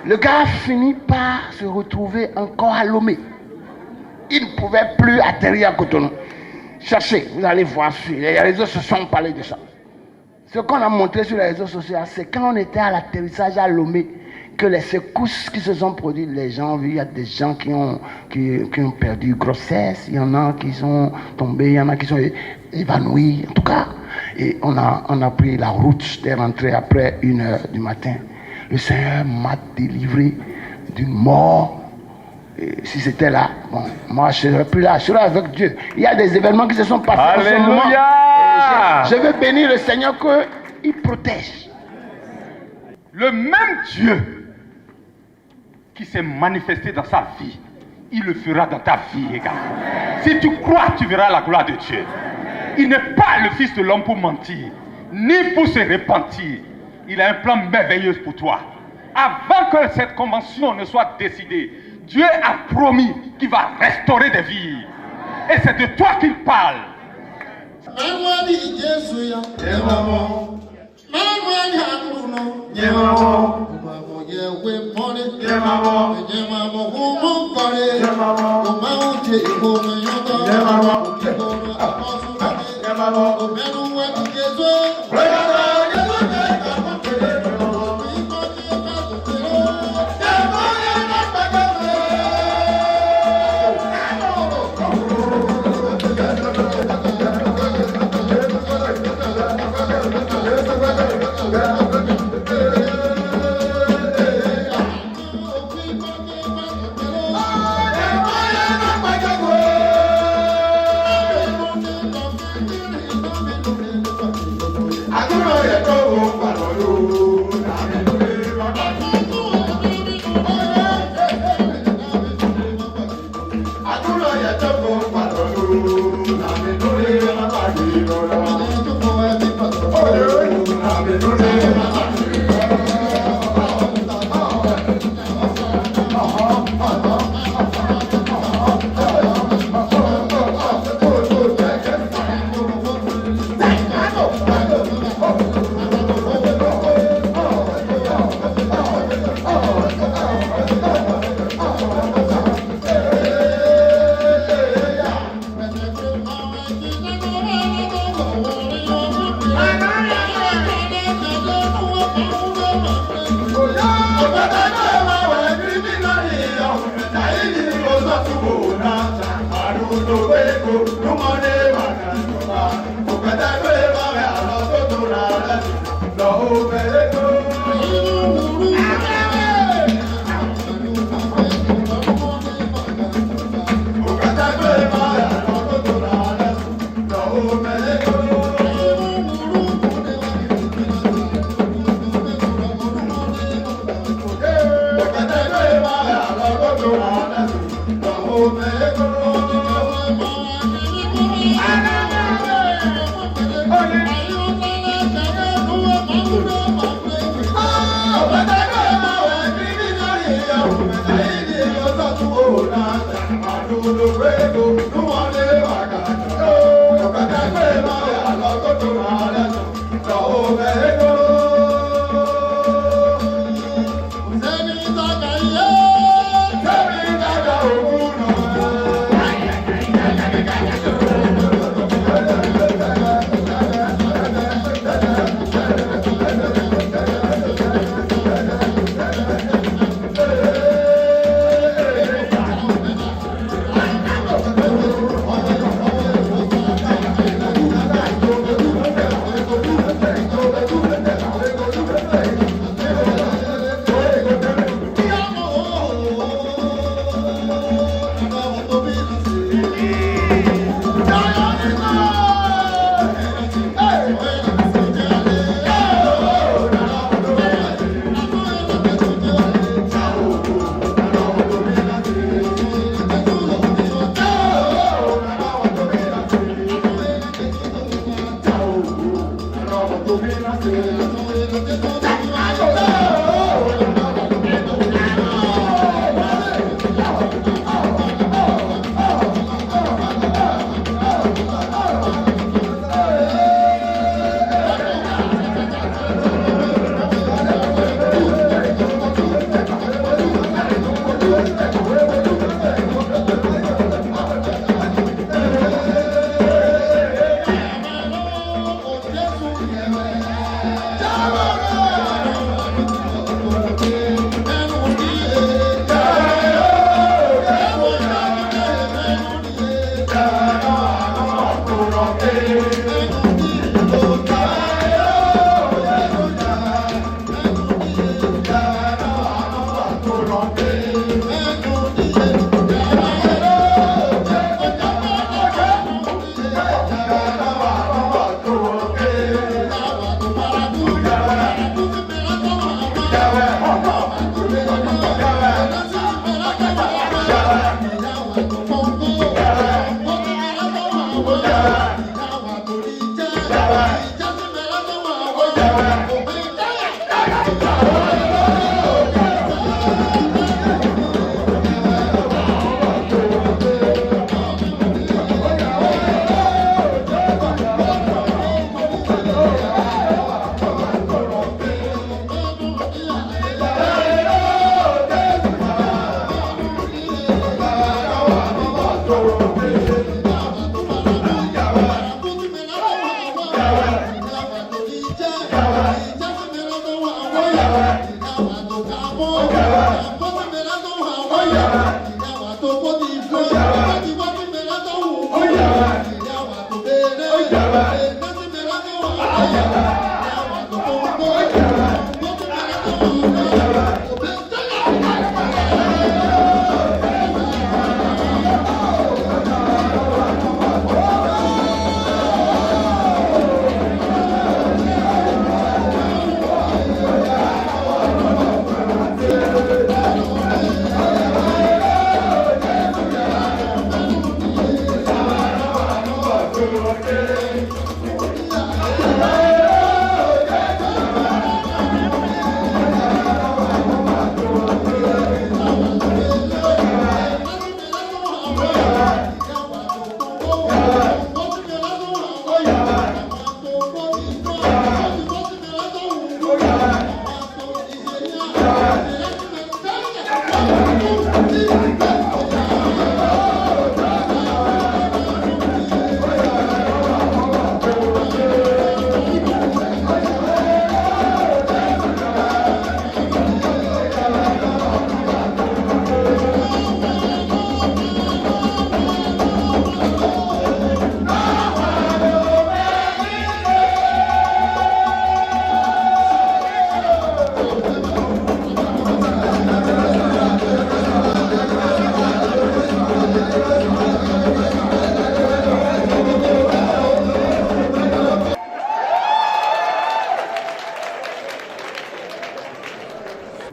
Le gars finit par se retrouver encore à Lomé. Il ne pouvait plus atterrir à Cotonou. Cherchez, vous allez voir sur les réseaux sociaux, on parlait de ça. Ce qu'on a montré sur les réseaux sociaux, c'est quand on était à l'atterrissage à Lomé, que les secousses qui se sont produites, les gens ont vu, il y a des gens qui ont perdu grossesse, il y en a qui sont tombés, il y en a qui sont évanouis, en tout cas. Et on a pris la route, j'étais rentré après 1h du matin. Le Seigneur m'a délivré d'une mort. Et si c'était là, bon, moi je ne serais plus là, je serais avec Dieu. Il y a des événements qui se sont passés. Alléluia. En ce moment. Je veux bénir le Seigneur qu'il protège. Le même Dieu qui s'est manifesté dans sa vie il le fera dans ta vie également. Si tu crois, tu verras la gloire de Dieu. Il n'est pas le Fils de l'homme pour mentir, ni pour se repentir. Il a un plan merveilleux pour toi. Avant que cette convention ne soit décidée, Dieu a promis qu'il va restaurer des vies. Et c'est de toi qu'il parle.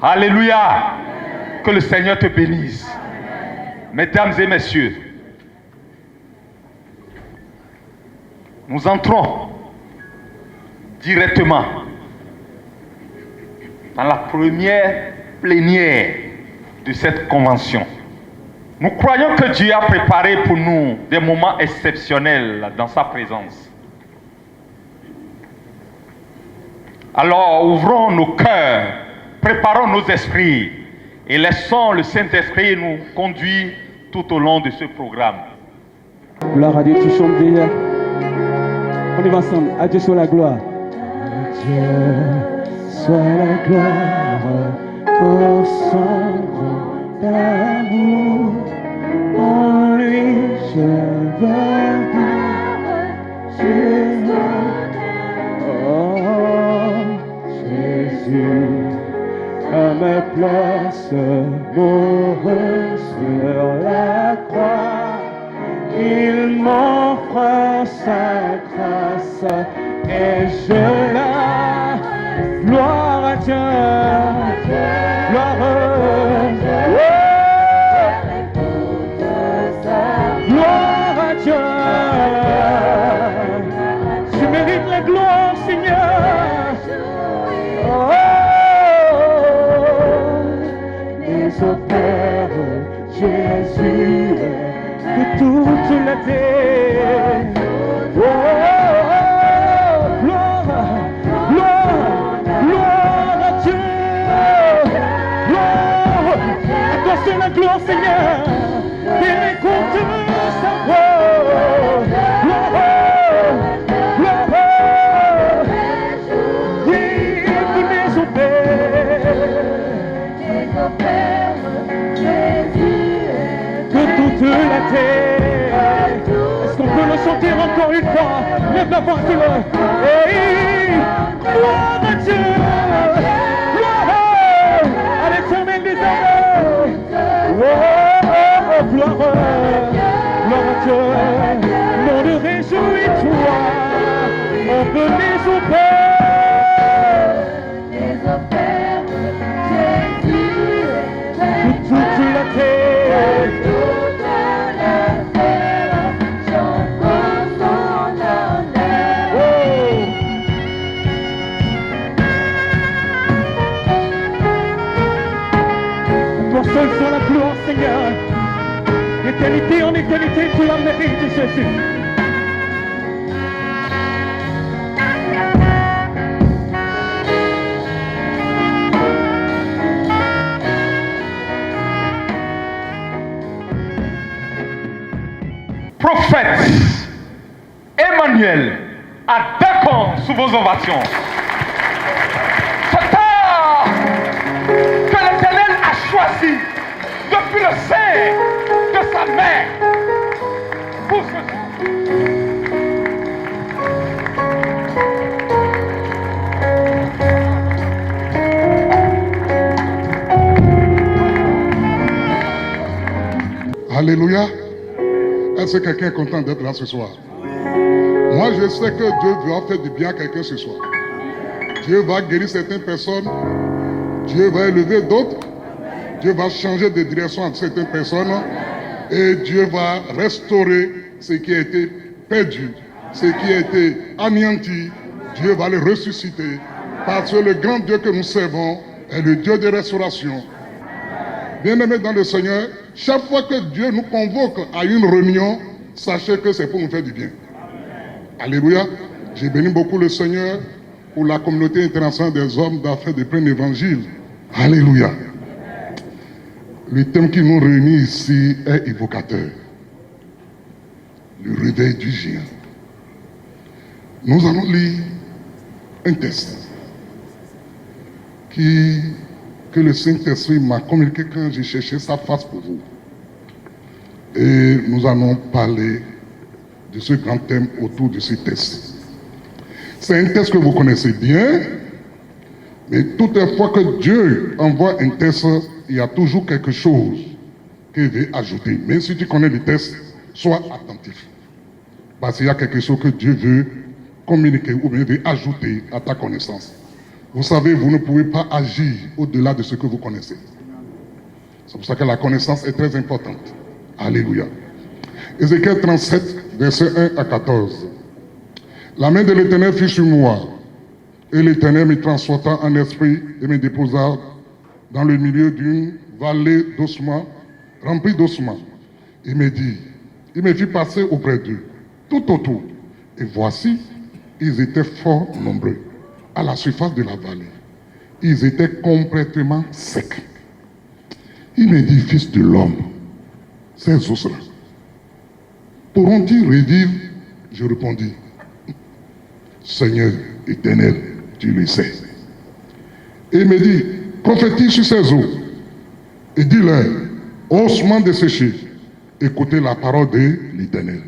Alléluia. Que le Seigneur te bénisse. Mesdames et messieurs, nous entrons directement dans la première plénière de cette convention. Nous croyons que Dieu a préparé pour nous des moments exceptionnels dans sa présence. Alors ouvrons nos cœurs, préparons nos esprits et laissons le Saint-Esprit nous conduire tout au long de ce programme. Gloire à Dieu, tu chantes déjà. On y va ensemble. À Dieu soit la gloire. À Dieu soit la gloire pour son grand amour. En lui je veux dire Jésus. Oh Jésus, à ma place mourut sur la croix. Il m'offre sa grâce et je la gloire à Dieu, gloire à Dieu. Tu mérites la gloire, Seigneur. Mais au Père Jésus de toute la terre. Oh, gloire, gloire, gloire à Dieu. Gloire, à toi c'est la gloire, Seigneur. Et écoute sa voix. Gloire, gloire. Oui, venez au Père. De toute la terre. Est-ce qu'on peut le chanter encore une fois? Lève la voix, Seigneur. Hey, gloire à Dieu. Gloire à l'Éternel des armées. Oh, gloire, gloire à Dieu. Nom de réjouis-toi. On venez au Père. De toute la terre. Seul soit la gloire, Seigneur. D'éternité en éternité, tu la mérites, Jésus. Prophète Emmanuel, à d'accord sous vos ovations. C'est tard que l'Éternel a choisi depuis le sein de sa mère pour ce Alléluia. Est-ce que quelqu'un est content d'être là ce soir? Moi, je sais que Dieu va faire du bien à quelqu'un ce soir. Dieu va guérir certaines personnes. Dieu va élever d'autres. Dieu va changer de direction à certaines personnes. Et Dieu va restaurer ce qui a été perdu, ce qui a été anéanti. Dieu va le ressusciter. Parce que le grand Dieu que nous servons est le Dieu de restauration. Bien-aimés dans le Seigneur, chaque fois que Dieu nous convoque à une réunion, sachez que c'est pour nous faire du bien. Alléluia. J'ai béni beaucoup le Seigneur pour la communauté internationale des hommes d'affaires de plein évangile. Alléluia. Le thème qui nous réunit ici est évocateur. Le réveil du géant. Nous allons lire un texte que le Saint-Esprit m'a communiqué quand j'ai cherché sa face pour vous. Et nous allons parler de ce grand thème autour de ce texte. C'est un texte que vous connaissez bien, mais toutefois que Dieu envoie un texte, il y a toujours quelque chose qu'il veut ajouter. Même si tu connais le texte, sois attentif. Parce qu'il y a quelque chose que Dieu veut communiquer ou bien veut ajouter à ta connaissance. Vous savez, vous ne pouvez pas agir au-delà de ce que vous connaissez. C'est pour ça que la connaissance est très importante. Alléluia. Ézéchiel 37, versets 1 à 14. La main de l'Éternel fut sur moi, et l'Éternel me transporta en esprit et me déposa dans le milieu d'une vallée d'ossements, remplie d'ossements. Il me dit, il me fit passer auprès d'eux, tout autour. Et voici, ils étaient fort nombreux à la surface de la vallée. Ils étaient complètement secs. Il me dit, fils de l'homme, ces os-là, pourront-ils revivre? Je répondis, Seigneur éternel, tu le sais. Et il me dit, prophétise sur ces eaux et dis-leur, ossements desséchés, écoutez la parole de l'Éternel.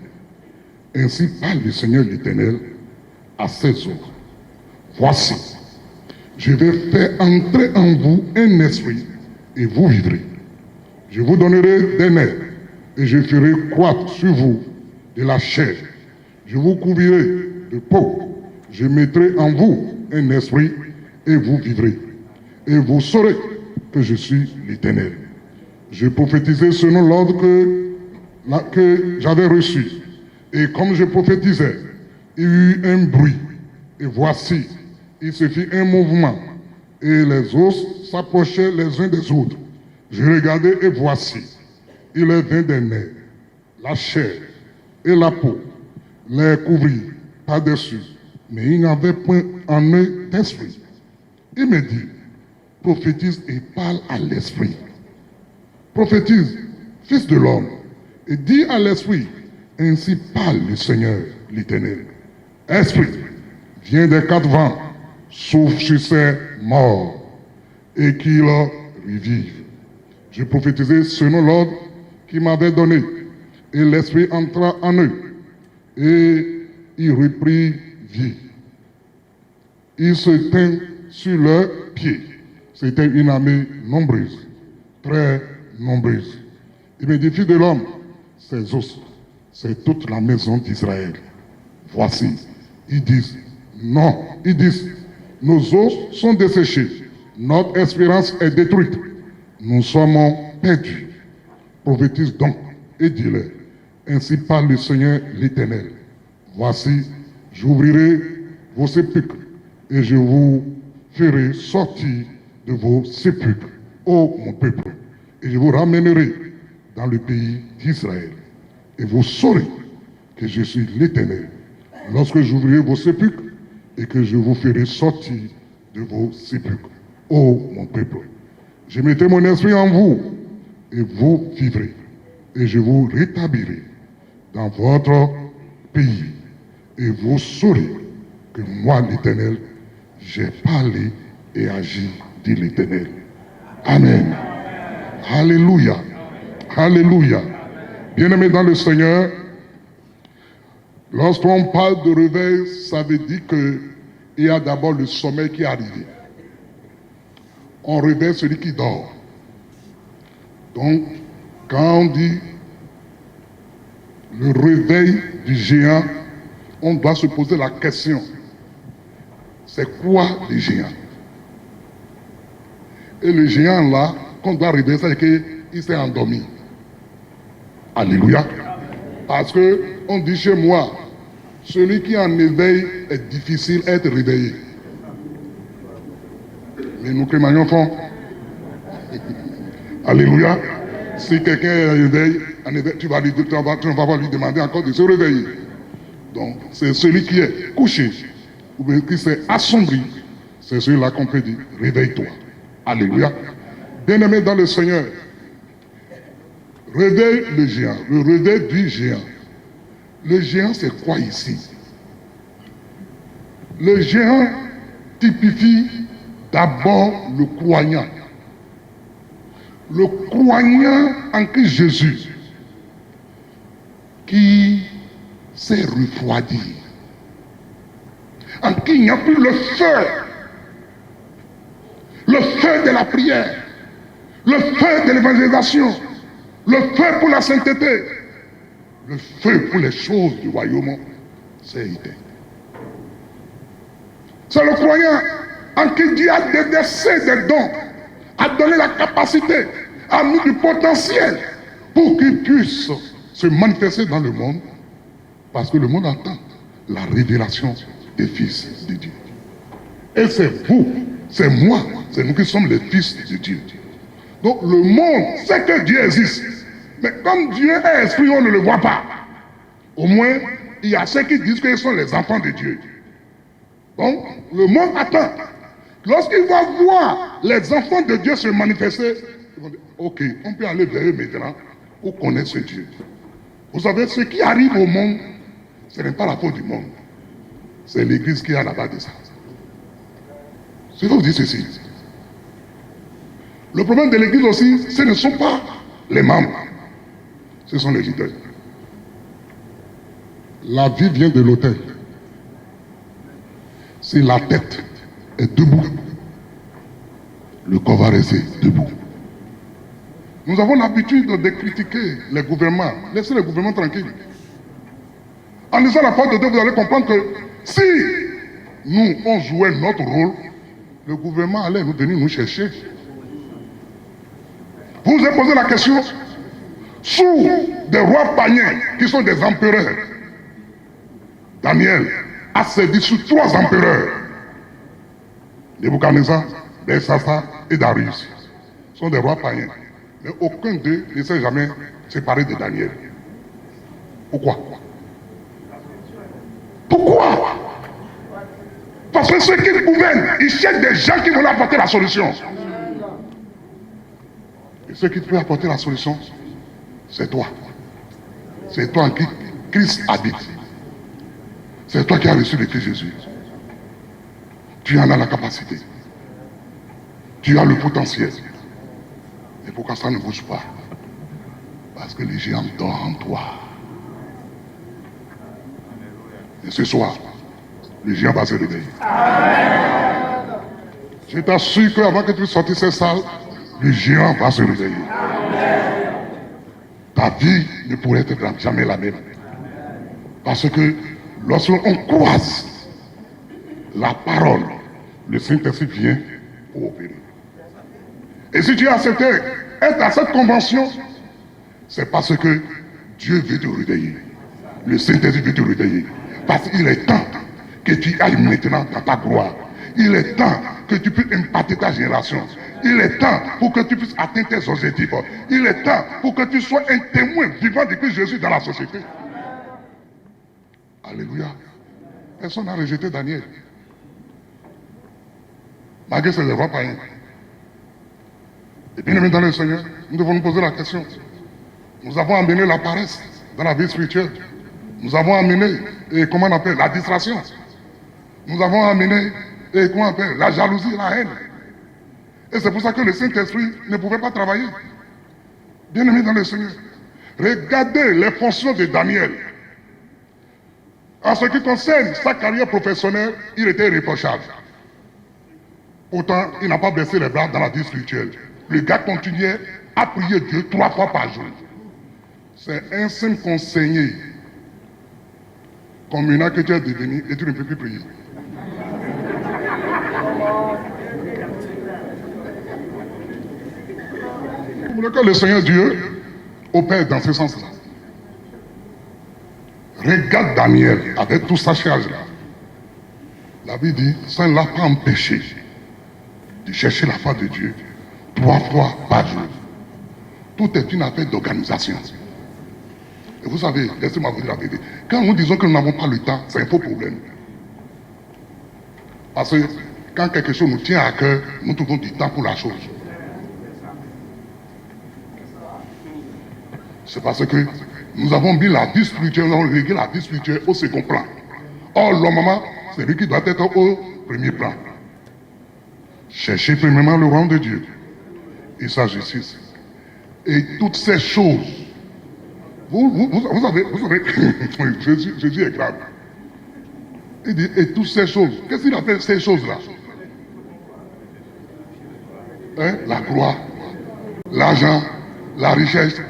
Ainsi parle le Seigneur l'Éternel à ces eaux. Voici, je vais faire entrer en vous un esprit et vous vivrez. Je vous donnerai des nerfs et je ferai croître sur vous de la chair. Je vous couvrirai de peau. Je mettrai en vous un esprit et vous vivrez. Et vous saurez que je suis l'Éternel. Je prophétisais selon l'ordre que j'avais reçu. Et comme je prophétisais, il y eut un bruit. Et voici, il se fit un mouvement. Et les os s'approchaient les uns des autres. Je regardais et voici, il vint des nerfs, la chair et la peau, les couvrit par-dessus. Mais il n'y avait point en eux d'esprit. Il me dit, prophétise et parle à l'esprit. Prophétise, fils de l'homme, et dis à l'esprit, ainsi parle le Seigneur, l'Éternel. Esprit, viens des quatre vents, souffle sur ces morts, et qu'ils revivent. Je prophétisais selon l'ordre qu'il m'avait donné, et l'esprit entra en eux, et il reprit vie. Ils se tinrent sur leurs pieds. C'était une armée nombreuse, très nombreuse. Il me dit, fils de l'homme, ces os, c'est toute la maison d'Israël. Voici, ils disent, non, ils disent, nos os sont desséchés, notre espérance est détruite, nous sommes perdus. Prophétise donc et dis-leur, ainsi parle le Seigneur l'Éternel. Voici, j'ouvrirai vos sépulcres et je vous ferai sortir de vos sépulcres, ô mon peuple, et je vous ramènerai dans le pays d'Israël. Et vous saurez que je suis l'Éternel, lorsque j'ouvrirai vos sépulcres et que je vous ferai sortir de vos sépulcres, ô mon peuple. Je mettrai mon esprit en vous, et vous vivrez, et je vous rétablirai dans votre pays, et vous saurez que moi, l'Éternel, j'ai parlé et agi, dit l'Éternel. Amen. Alléluia. Alléluia. Bien-aimés dans le Seigneur, lorsqu'on parle de réveil, ça veut dire qu'il y a d'abord le sommeil qui est arrivé. On réveille celui qui dort. Donc, quand on dit le réveil du géant, on doit se poser la question, c'est quoi le géant? Et le géant là, qu'on doit réveiller, c'est qu'il s'est endormi. Alléluia. Parce que on dit chez moi, celui qui en éveil est difficile à être réveillé. Mais nous crémaillons font. Alléluia. Si quelqu'un est en éveil, tu ne vas pas lui demander encore de se réveiller. Donc, c'est celui qui est couché, ou bien qui s'est assombri, c'est celui-là qu'on peut dire, réveille-toi. Alléluia. Bien-aimé dans le Seigneur, réveille le géant, le réveil du géant. Le géant, c'est quoi ici? Le géant typifie d'abord le croyant. Le croyant en Christ Jésus, qui s'est refroidi, en qui il n'y a plus le feu de la prière, le feu de l'évangélisation, le feu pour la sainteté, le feu pour les choses du royaume, c'est éteint. C'est le croyant en qui Dieu a déversé des dons, a donné la capacité, a mis du potentiel pour qu'il puisse se manifester dans le monde, parce que le monde attend la révélation des fils de Dieu. Et c'est vous, c'est moi, c'est nous qui sommes les fils de Dieu. Donc le monde sait que Dieu existe, mais comme Dieu est esprit, on ne le voit pas. Au moins, il y a ceux qui disent qu'ils sont les enfants de Dieu. Donc, le monde attend. Lorsqu'il va voir les enfants de Dieu se manifester, ils vont dire, ok, on peut aller vers eux maintenant pour connaître ce Dieu. Vous savez, ce qui arrive au monde, ce n'est pas la faute du monde. C'est l'église qui a la base de ça. Je vais vous dire ceci. Le problème de l'église aussi, ce ne sont pas les membres, ce sont les leaders. La vie vient de l'autel. Si la tête est debout, le corps va rester debout. Nous avons l'habitude de critiquer les gouvernements. Laissez les gouvernements tranquilles. En lisant la parole de Dieu, vous allez comprendre que si nous, on jouait notre rôle, le gouvernement allait venir nous chercher. Vous vous avez posé la question, sous des rois païens qui sont des empereurs, Daniel a servi sous 3 empereurs, Nebuchadnezzar, Belshazzar et Darius. Ce sont des rois païens. Mais aucun d'eux ne s'est jamais séparé de Daniel. Pourquoi? Pourquoi? Parce que ceux qui gouvernent, ils cherchent des gens qui vont leur apporter la solution. Et ceux qui peuvent apporter la solution, c'est toi. C'est toi en qui Christ habite. C'est toi qui as reçu le Christ Jésus. Tu en as la capacité. Tu as le potentiel. Et pourquoi ça ne bouge pas? Parce que les géants dorment en toi. Et ce soir, le géant va se réveiller. Je t'assure qu'avant que tu sortes de cette salle, le géant va se réveiller. Ta vie ne pourrait être jamais la même. Parce que lorsqu'on croise la parole, le Saint-Esprit vient pour opérer. Et si tu as accepté être à cette convention, c'est parce que Dieu veut te réveiller. Le Saint-Esprit veut te réveiller. Parce qu'il est temps que tu ailles maintenant dans ta gloire. Il est temps que tu puisses impacter ta génération. Il est temps pour que tu puisses atteindre tes objectifs. Il est temps pour que tu sois un témoin vivant de Christ Jésus dans la société. Alléluia. Personne n'a rejeté Daniel. Malgré ses erreurs païennes. Et bien aimé dans le Seigneur, nous devons nous poser la question. Nous avons amené la paresse dans la vie spirituelle. Nous avons amené, comment on appelle, la distraction. Nous avons amené, comment on appelle, la jalousie, la haine. Et c'est pour ça que le Saint-Esprit ne pouvait pas travailler. Bien aimé dans le Seigneur, regardez les fonctions de Daniel. En ce qui concerne sa carrière professionnelle, il était irréprochable. Pourtant, il n'a pas baissé les bras dans la vie spirituelle. Le gars continuait à prier Dieu 3 fois par jour. C'est un simple conseiller communal que tu es devenu et tu ne peux plus prier. Vous voulez que le Seigneur Dieu opère dans ce sens-là. Regarde Daniel avec toute sa charge-là. La Bible dit, ça ne l'a pas empêché de chercher la face de Dieu 3 fois par jour. Tout est une affaire d'organisation. Et vous savez, laissez-moi vous dire la vérité. Quand nous disons que nous n'avons pas le temps, c'est un faux problème. Parce que quand quelque chose nous tient à cœur, nous trouvons du temps pour la chose. C'est parce que nous avons mis la vie spirituelle, nous avons réglé la vie spirituelle au second plan. Or, l'homme, c'est lui qui doit être au premier plan. Cherchez premièrement le royaume de Dieu et sa justice. Et toutes ces choses, vous savez, Jésus est grave. Il dit, et toutes ces choses, qu'est-ce qu'il appelle ces choses-là? Hein? La gloire, l'argent, la richesse,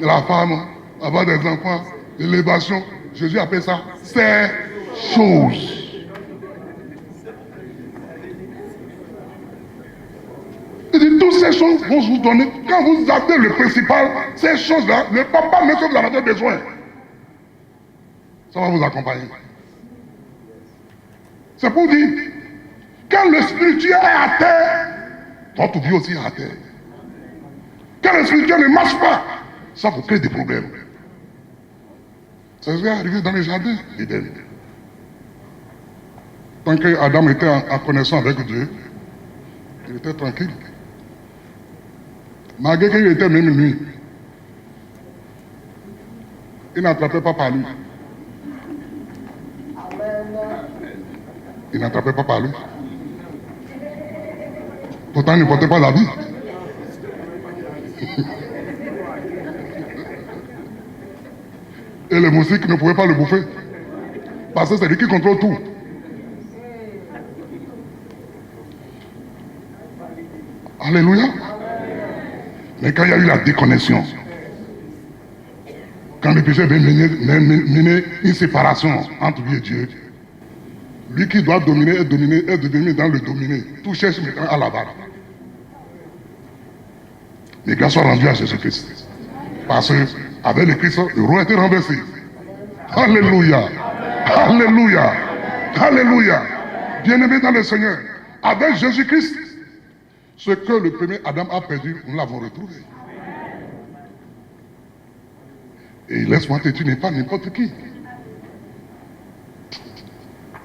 la femme, avoir des enfants, l'élévation. Jésus appelle ça ces choses. choses vont vous donner, quand vous avez le principal, ces choses-là, le papa met ce que vous en avez besoin. Ça va vous accompagner. C'est pour dire, quand le spirituel est à terre, votre vie aussi est à terre. Quand le spirituel ne marche pas, ça vous crée des problèmes. C'est ce qui est arrivé dans les jardins d'Éden. Tant que Adam était en connexion avec Dieu, il était tranquille. Malgré qu'il était même nuit, il n'attrapait pas par lui. Il n'attrapait pas par lui. Pourtant, il ne portait pas la vie. Et les moustiques ne pouvaient pas le bouffer. Parce que c'est lui qui contrôle tout. Alléluia. Mais quand il y a eu la déconnexion, quand le péché vient mener une séparation entre lui et Dieu, lui qui doit dominer est devenu dans le dominer. Tout cherche maintenant à la barre. Les grâces sont rendues à Jésus-Christ. Parce qu'avec le Christ, le roi a été renversé. Alléluia. Alléluia. Alléluia. Bien-aimés dans le Seigneur, avec Jésus-Christ, ce que le premier Adam a perdu, nous l'avons retrouvé. Et laisse-moi te dire, tu n'es pas n'importe qui.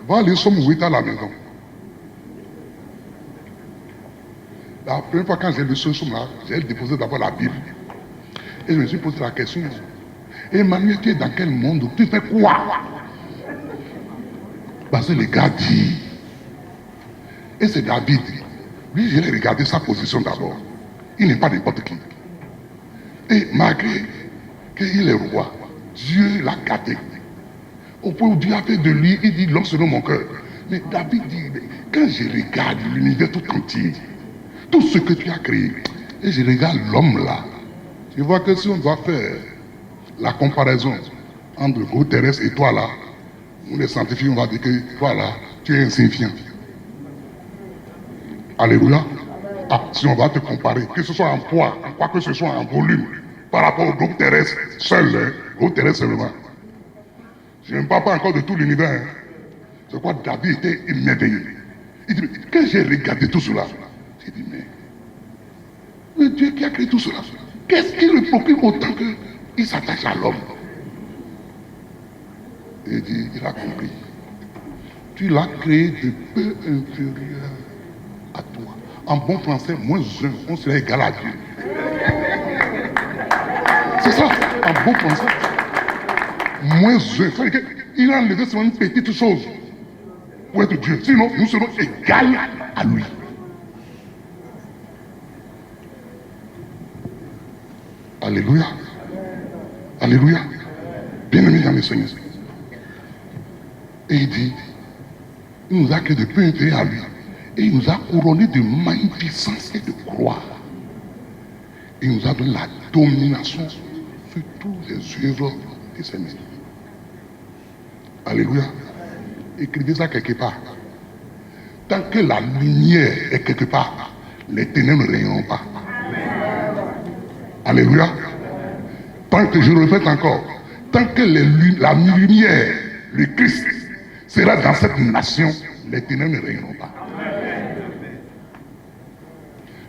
Va lire Somme 8 à la maison. La première fois quand j'ai lu ce somme-là, j'ai déposé d'abord la Bible. Et je me suis posé la question. Emmanuel, tu es dans quel monde? Tu fais quoi? Parce que les gars disent. Et c'est David. Lui, je l'ai regardé sa position d'abord. Il n'est pas n'importe qui. Et malgré qu'il est roi, Dieu l'a gâté. Au point où Dieu a fait de lui, il dit, l'homme selon mon cœur. Mais David dit, quand je regarde l'univers tout entier, tout ce que tu as créé, et je regarde l'homme là, je vois que si on doit faire la comparaison entre le groupe terrestre et toi là, nous les scientifiques, on va dire que toi là, tu es insignifiant. Alléluia. Ah, si on va te comparer, que ce soit en poids, en quoi que ce soit en volume, par rapport au groupe terrestre, seul, le groupe terrestre seulement. Je ne parle pas encore de tout l'univers. Hein. Je crois que David était émerveillé. Il dit, quand j'ai regardé tout cela, j'ai dit, mais Dieu qui a créé tout cela, qu'est-ce qui le procure autant qu'il s'attache à l'homme? Et il dit, il a compris. Tu l'as créé de peu inférieur à toi. En bon français, moins un, on serait égal à Dieu. C'est ça, en bon français. Moins un. Il a enlevé seulement une petite chose pour être Dieu. Sinon, nous serons égaux à lui. Alléluia. Alléluia. Bien-aimé dans le Seigneur. Et il dit, il nous a créé de peu inférieur à lui. Et il nous a couronné de magnificence et de gloire. Il nous a donné la domination sur toutes les œuvres de ses mains. Alléluia. Écrivez ça quelque part. Tant que la lumière est quelque part, les ténèbres ne régneront pas. Alléluia. Tant que je le répète encore, tant que la lumière, le Christ, sera dans cette nation, les ténèbres ne régneront pas.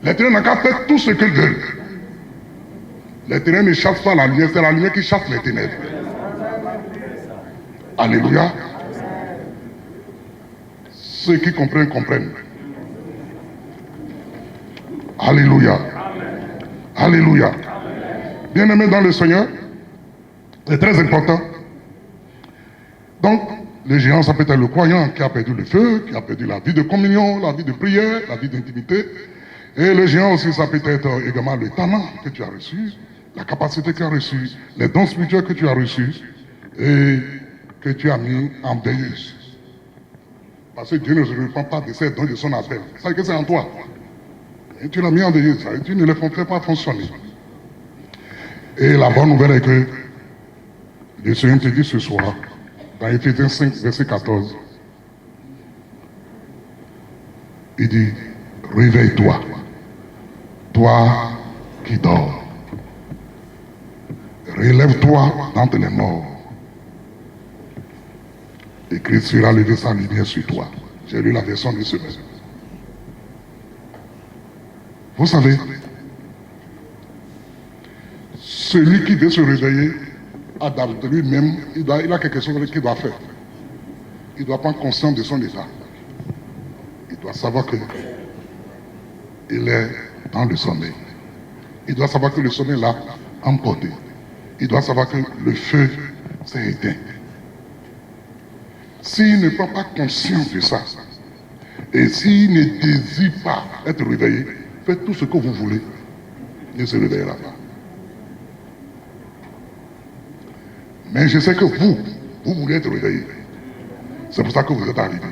Les ténèbres n'ont qu'à faire tout ce qu'ils veulent. Les ténèbres ne chassent pas la lumière, c'est la lumière qui chasse les ténèbres. Alléluia. Ceux qui comprennent, comprennent. Alléluia. Alléluia. Bien-aimés dans le Seigneur, c'est très important. Donc, le géant, ça peut être le croyant qui a perdu le feu, qui a perdu la vie de communion, la vie de prière, la vie d'intimité. Et le géant aussi, ça peut être également le talent que tu as reçu, la capacité que tu as reçue, les dons spirituels que tu as reçus et que tu as mis en veilleuse. Parce que Dieu ne se répand pas de ces dons de son appel. Ça veut dire que c'est en toi. Et tu l'as mis en veilleuse, ça veut dire que tu ne les fais pas fonctionner. Et la bonne nouvelle est que le Seigneur te dit ce soir, dans Éphésiens 5, verset 14, il dit, réveille-toi, toi qui dors, relève-toi d'entre les morts. Et Christ sera levé sa lumière sur toi. J'ai lu la version de semaine. Vous savez, celui qui veut se réveiller, Adam de lui-même, il a quelque chose qu'il doit faire. Il doit prendre conscience de son état. Il doit savoir que il est dans le sommeil. Il doit savoir que le sommeil l'a emporté. Il doit savoir que le feu s'est éteint. S'il ne prend pas conscience de ça, et s'il ne désire pas être réveillé, faites tout ce que vous voulez, il ne se réveillera pas. Mais je sais que vous voulez être réveillé. C'est pour ça que vous êtes arrivés.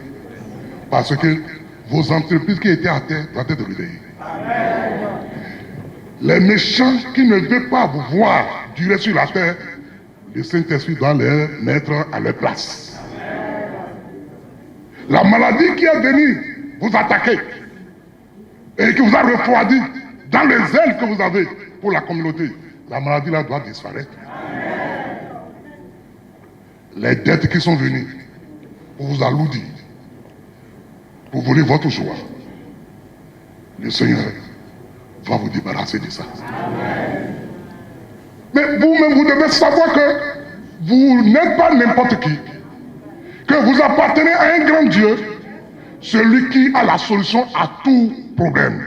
Parce que vos entreprises qui étaient à terre doivent être réveillées. Les méchants qui ne veulent pas vous voir durer sur la terre, le Saint-Esprit doit les mettre à leur place. La maladie qui est venue vous attaquer et qui vous a refroidi dans les ailes que vous avez pour la communauté, la maladie là doit disparaître. Les dettes qui sont venues pour vous alourdir, pour voler votre joie, le Seigneur va vous débarrasser de ça. Mais vous-même, vous devez savoir que vous n'êtes pas n'importe qui, que vous appartenez à un grand Dieu, celui qui a la solution à tout problème.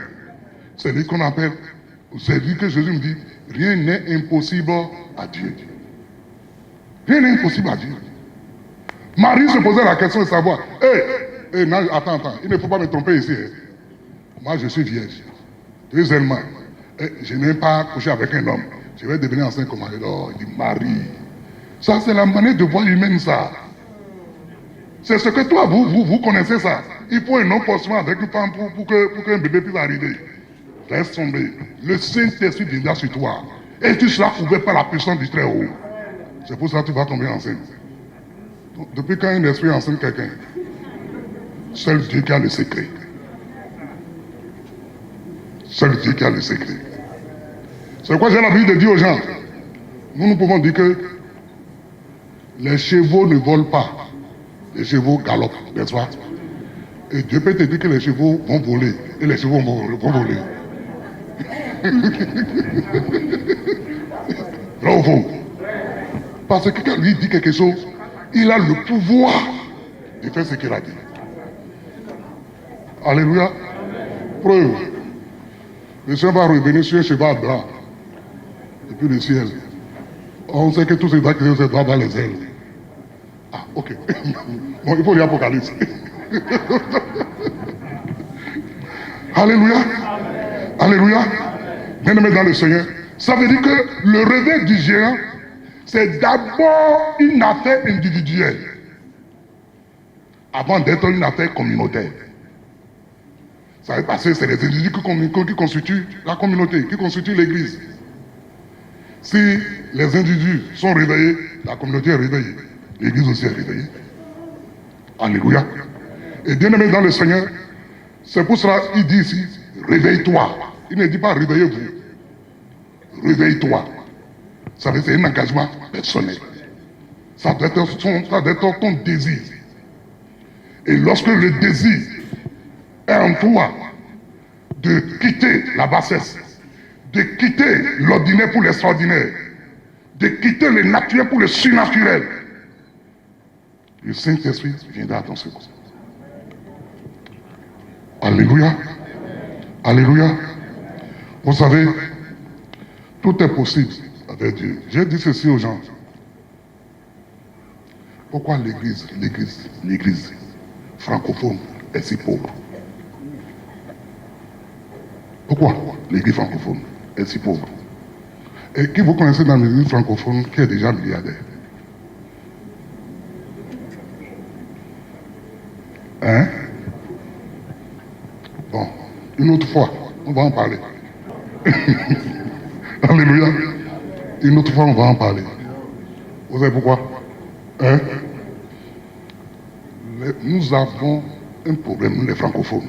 C'est lui qu'on appelle, c'est lui que Jésus me dit, rien n'est impossible à Dieu. Rien n'est impossible à Dieu. Marie se posait la question de savoir, non, attends, il ne faut pas me tromper ici. Moi, je suis vierge. Deuxièmement, je n'ai pas couché avec un homme. Je vais devenir enceinte comme Marie. Oh, il dit Marie. Ça, c'est la manière de voir humaine, ça. C'est ce que toi, vous connaissez ça. Il faut un homme forcément avec une femme pour qu'un bébé puisse arriver. Laisse tomber. Le Saint-Esprit viendra sur toi. Et tu seras couvert par la puissance du Très-Haut. C'est pour ça que tu vas tomber enceinte. Donc, depuis quand un esprit enceinte quelqu'un, seul Dieu qui a le secret. Seul Dieu qui a le secret. C'est pourquoi j'ai l'habitude de dire aux gens, nous pouvons dire que les chevaux ne volent pas. Les chevaux galopent, n'est-ce pas? Et Dieu peut te dire que les chevaux vont voler. Et les chevaux vont voler. Là au fond. Parce que quand lui dit quelque chose, il a le pouvoir de faire ce qu'il a dit. Alléluia. Preuve. Le Seigneur va revenir sur un cheval blanc. Depuis le ciel. On sait que tous ces actes se doivent dans les ailes. Ah, ok. Bon, il faut lire l'Apocalypse. Alléluia. Alléluia. Bien-aimé dans le Seigneur. Ça veut dire que le réveil du géant, c'est d'abord une affaire individuelle. Avant d'être une affaire communautaire. Ça veut passer, c'est les individus qui constituent la communauté, qui constituent l'église. Si les individus sont réveillés, la communauté est réveillée. L'église aussi est réveillée. Alléluia. Et bien aimé dans le Seigneur, c'est pour cela qu'il dit ici, réveille-toi. Il ne dit pas réveillez-vous. Réveille-toi. Ça veut dire c'est un engagement personnel. Ça doit être ton désir. Et lorsque le désir est en toi de quitter la bassesse, de quitter l'ordinaire pour l'extraordinaire, de quitter le naturel pour le surnaturel, le Saint-Esprit viendra à ton secours. Alléluia. Alléluia. Vous savez, tout est possible avec Dieu. J'ai dit ceci aux gens. Pourquoi l'église francophone est si pauvre? Pourquoi l'église francophone est si pauvre? Et qui vous connaissez dans l'église francophone qui est déjà milliardaire? Hein? Bon, une autre fois, on va en parler. Alléluia. Une autre fois, on va en parler. Vous savez pourquoi? Hein? Nous avons un problème, nous les francophones.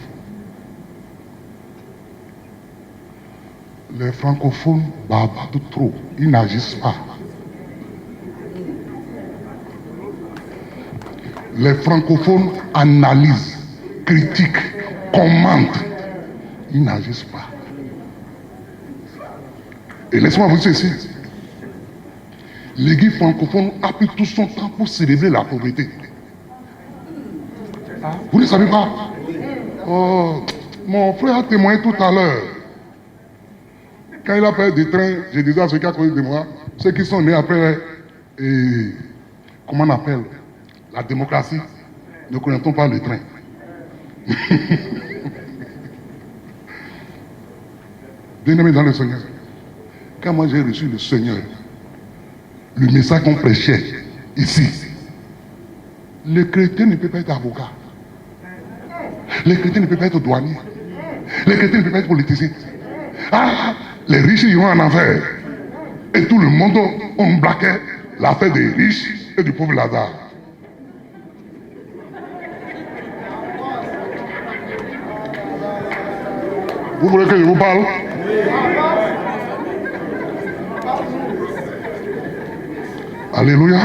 Les francophones bavardent trop, ils n'agissent pas. Les francophones analysent, critiquent, commentent, ils n'agissent pas. Et laissez-moi vous dire ceci. L'église francophone a pris tout son temps pour célébrer la pauvreté. Vous ne savez pas? Oh, mon frère a témoigné tout à l'heure. Quand il a fait des trains, je disais à ceux qui à côté de moi, ceux qui sont nés après, comment on appelle, la démocratie, ne connaissons pas le train. Bien-aimés dans le Seigneur, quand moi j'ai reçu le Seigneur, le message qu'on prêchait ici, le chrétien ne peut pas être avocat. Les chrétiens ne peuvent pas être douaniers. Les chrétiens ne peuvent pas être politiciens. Ah, les riches iront en enfer. Et tout le monde, on blaquait l'affaire des riches et du pauvre Lazare. Vous voulez que je vous parle? Alléluia.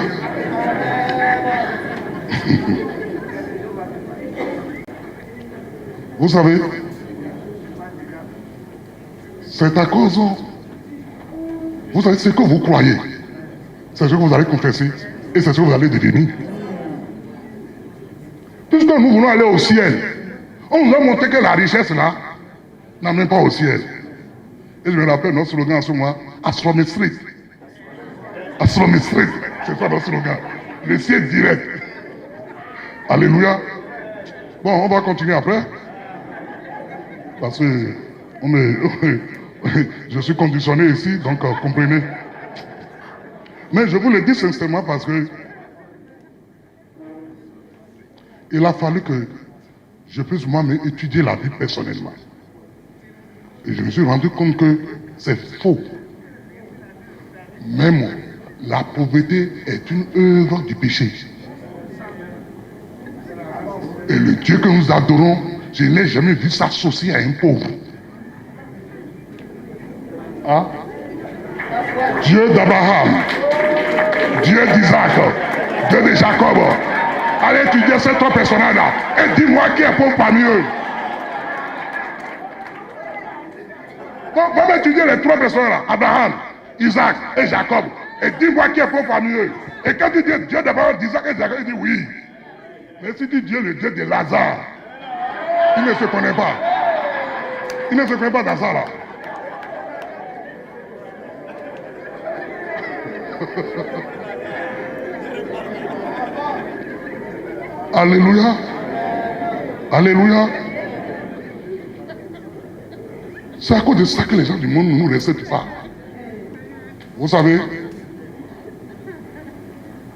Vous savez, c'est à cause, vous savez, ce que vous croyez, c'est ce que vous allez confesser et c'est ce que vous allez devenir. Puisque nous voulons aller au ciel, on nous a montré que la richesse là n'amène pas au ciel. Et je me rappelle notre slogan en ce moment, Astronomy Street. Astronomy Street, c'est ça notre slogan. Le ciel direct. Alléluia. Bon, on va continuer après. Parce que je suis conditionné ici, donc comprenez. Mais je vous le dis sincèrement parce que il a fallu que je puisse moi-même étudier la vie personnellement. Et je me suis rendu compte que c'est faux. Même la pauvreté est une œuvre du péché. Et le Dieu que nous adorons, je n'ai jamais vu s'associer à un pauvre. Hein? Dieu d'Abraham, Dieu d'Isaac, Dieu de Jacob. Allez étudier ces trois personnages-là et dis-moi qui est pauvre parmi eux. Bon, va étudier les trois personnages-là, Abraham, Isaac et Jacob, et dis-moi qui est pauvre parmi eux. Et quand tu dis Dieu d'Abraham, d'Isaac et Jacob, il dit oui. Mais si tu dis Dieu, le Dieu de Lazare, il ne se connaît pas. Il ne se connaît pas dans ça là. Alléluia. Alléluia. C'est à cause de ça que les gens du monde ne nous respectent pas. Vous savez,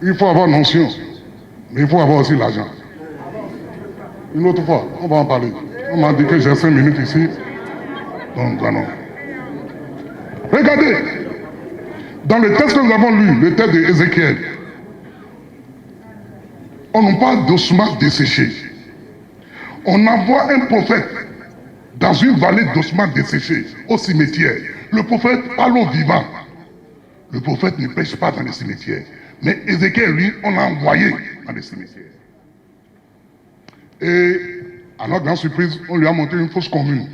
il faut avoir notion, mais il faut avoir aussi l'argent. Une autre fois, on va en parler. On m'a dit que j'ai 5 minutes ici. Donc, non. Regardez, dans le texte que nous avons lu, le texte d'Ézéchiel, on nous parle d'ossements desséchés. On envoie un prophète dans une vallée d'ossements desséchés, au cimetière. Le prophète parle aux vivants. Le prophète ne pêche pas dans les cimetières. Mais Ézéchiel, lui, on l'a envoyé dans les cimetières. Et à notre grande surprise, on lui a montré une fosse commune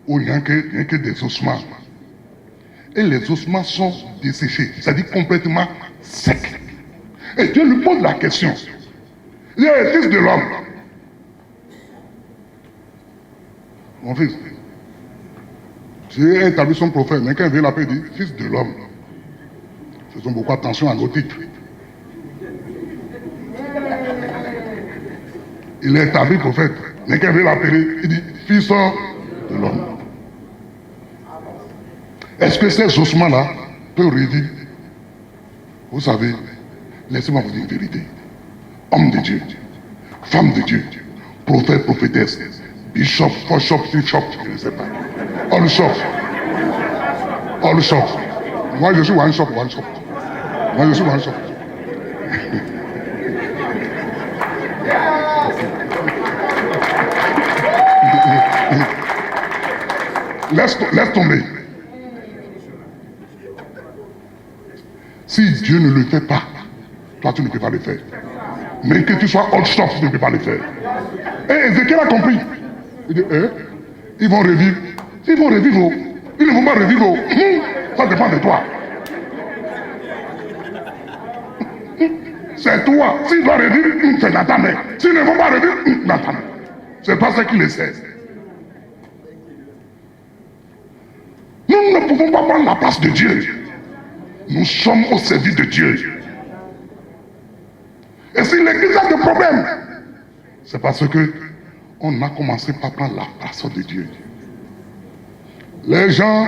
où il n'y a que des ossements. Et les ossements sont desséchés, c'est-à-dire complètement secs. Et Dieu lui pose la question. Il est le fils de l'homme. Mon fils, Dieu a établi son prophète, mais quand il vient l'appeler, il dit fils de l'homme. Faisons beaucoup attention à nos titres. Il est établi prophète, mais quand il vient l'appeler, il dit fils de l'homme. Est-ce que ces ossements-là peuvent revivre? Vous savez, laissez-moi vous dire une vérité. Homme de Dieu, femme de Dieu, prophète, prophétesse, bishop, bishop, je ne sais pas. All shop. Moi je suis one shop. Moi je suis one shop. laisse tomber. Si Dieu ne le fait pas, toi tu ne peux pas le faire. Mais que tu sois hors stop, tu ne peux pas le faire. Et Ézéchiel a compris. Il dit, ils vont revivre. Ils vont revivre. Ils ne vont pas revivre. Ça dépend de toi. C'est toi. S'il doit revivre, c'est dans ta main. S'ils ne vont pas revivre, dans ta main. C'est pas ça qui le sait. Nous ne pouvons pas prendre la place de Dieu. Nous sommes au service de Dieu. Et si l'Église a des problèmes, c'est parce que on a commencé par prendre la place de Dieu. Les gens,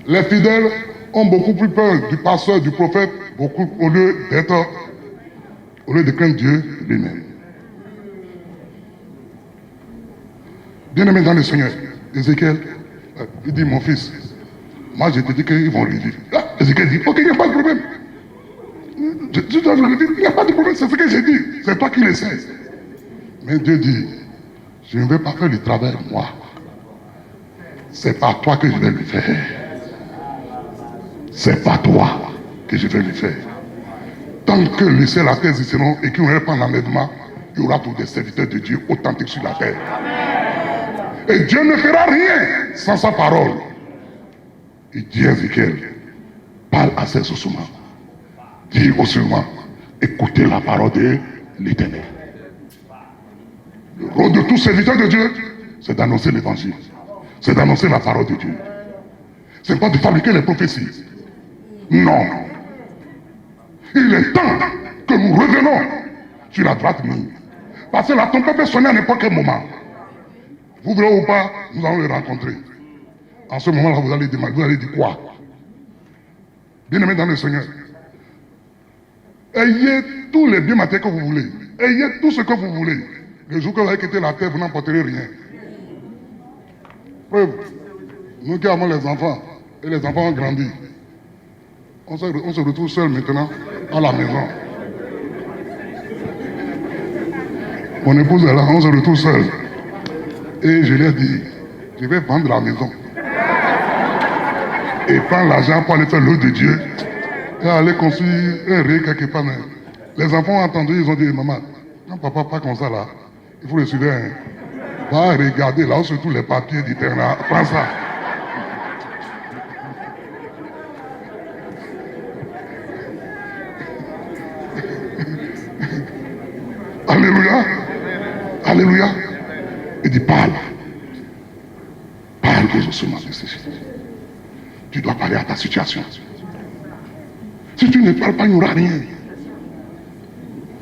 les fidèles, ont beaucoup plus peur du pasteur, du prophète, beaucoup au lieu de craindre Dieu lui-même. Bien-aimé dans le Seigneur, Ézéchiel, il dit, mon fils, moi je te dis qu'ils vont revivre. Ézéchiel dit, ok, il n'y a pas de problème. Je dois le dire, il n'y a pas de problème, c'est ce que j'ai dit. C'est toi qui le sais. Mais Dieu dit, je ne vais pas faire le travail moi. C'est pas toi que je vais le faire. C'est pas toi que je vais le faire. Tant que le ciel et la terre existeront et qu'il n'y aura pas l'enlèvement, il y aura pour des serviteurs de Dieu authentiques sur la terre. Et Dieu ne fera rien sans sa parole. Il dit à Ézéchiel, parle à ses ossements. Dis aux ossements, écoutez la parole de l'Éternel. Le rôle de tout serviteur de Dieu, c'est d'annoncer l'évangile. C'est d'annoncer la parole de Dieu. Ce n'est pas de fabriquer les prophéties. Non. Il est temps que nous revenons sur la droite ligne. Parce que la tempête peut sonner à n'importe quel moment. Vous verrez ou pas, nous allons le rencontrer. En ce moment-là, vous allez demander, vous allez dire quoi? Bien-aimés dans le Seigneur, ayez tous les biens matériels que vous voulez. Ayez tout ce que vous voulez. Le jour que vous allez quitter la terre, vous n'emporterez rien. Preuve, nous qui avons les enfants, et les enfants ont grandi, on se retrouve seuls maintenant à la maison. Mon épouse est là, on se retrouve seul. Et je lui ai dit, je vais vendre la maison. Et prendre l'argent pour aller faire l'œuvre de Dieu. Et aller construire un ré quelque part. Les enfants ont entendu, ils ont dit, maman, non papa, pas comme ça là. Il faut le suivre. Va regarder là où se trouvent les papiers du terrain. Prends ça. Alléluia. Alléluia. Il dit, parle. Parle aux ossements de ces choses. Tu dois parler à ta situation. Si tu ne parles pas, il n'y aura rien.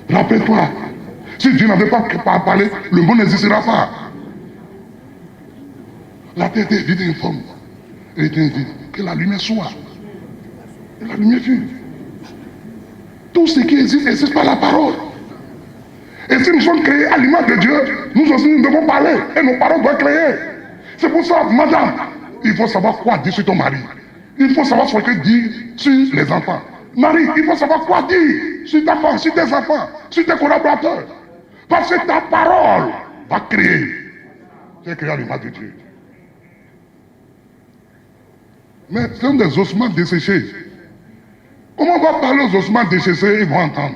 Rappelle-toi, si tu n'avais pas parlé, le monde n'existera pas. La terre était vide et informe. Elle était vide. Que la lumière soit. Et la lumière fut. Tout ce qui existe par la parole. Et si nous sommes créés à l'image de Dieu, nous aussi nous devons parler. Et nos paroles doivent créer. C'est pour ça, madame, il faut savoir quoi dire sur ton mari. Il faut savoir ce que dire sur les enfants. Marie, il faut savoir quoi dire sur ta femme, sur tes enfants, sur tes collaborateurs. Parce que ta parole va créer. Tu es créé à l'image de Dieu. Mais ce sont des ossements desséchés. Comment on va parler aux ossements desséchés, ils vont entendre.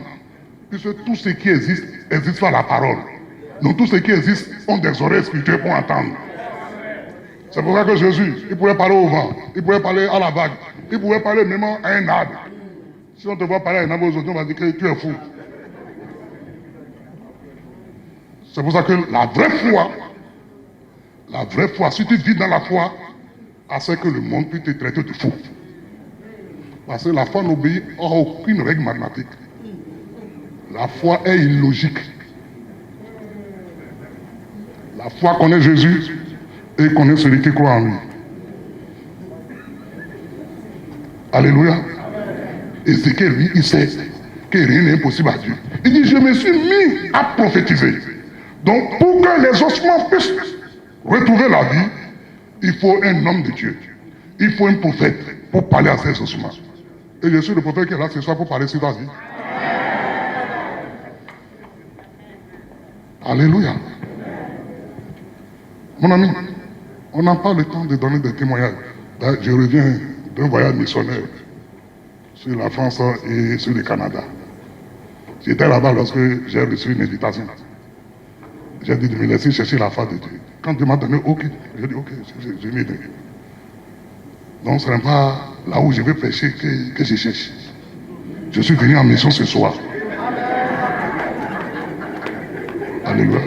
Puisque tout ce qui existe par la parole. Donc tout ce qui existe ont des oreilles spirituelles pour entendre. C'est pour ça que Jésus, il pouvait parler au vent, il pouvait parler à la vague, il pouvait parler même à un arbre. Si on te voit parler à un arbre aujourd'hui, on va dire que tu es fou. C'est pour ça que la vraie foi, si tu vis dans la foi, c'est que le monde peut te traiter de fou. Parce que la foi n'obéit à aucune règle mathématique. La foi est illogique. La foi connaît Jésus et connaît celui qui croit en lui. Alléluia. Et c'est que lui, il sait que rien n'est impossible à Dieu. Il dit, je me suis mis à prophétiser. Donc, pour que les ossements puissent retrouver la vie, il faut un homme de Dieu. Il faut un prophète pour parler à ces ossements. Et je suis le prophète qui est là ce soir pour parler sur la vie. Alléluia. Mon ami, On n'a pas le temps de donner des témoignages. Là, je reviens d'un voyage missionnaire sur la France et sur le Canada. J'étais là-bas lorsque j'ai reçu une invitation. J'ai dit de me laisser chercher la face de Dieu. Quand Dieu m'a donné OK, j'ai dit OK, je m'ai donné. Donc ce n'est pas là où je vais prêcher que je cherche. Je suis venu en mission ce soir. Alléluia.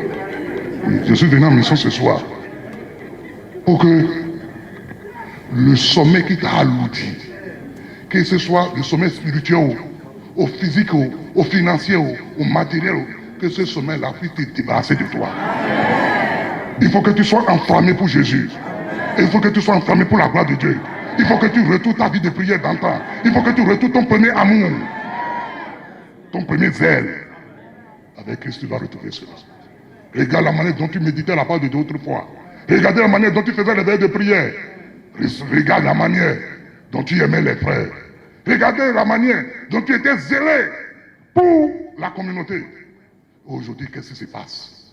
Oui, je suis venu en mission ce soir pour que le sommet qui t'a alourdi, que ce soit le sommet spirituel, au physique, au financier, au matériel, que ce sommet-là puisse te débarrasser de toi. Il faut que tu sois enflammé pour Jésus. Il faut que tu sois enflammé pour la gloire de Dieu. Il faut que tu retournes ta vie de prière d'antan. Il faut que tu retournes ton premier amour, ton premier zèle. Avec Christ, tu vas retrouver cela. Regarde la manière dont tu méditais la part de Dieu autrefois. Regardez la manière dont tu faisais les veilles de prière. Regarde la manière dont tu aimais les frères. Regardez la manière dont tu étais zélé pour la communauté. Aujourd'hui, qu'est-ce qui se passe?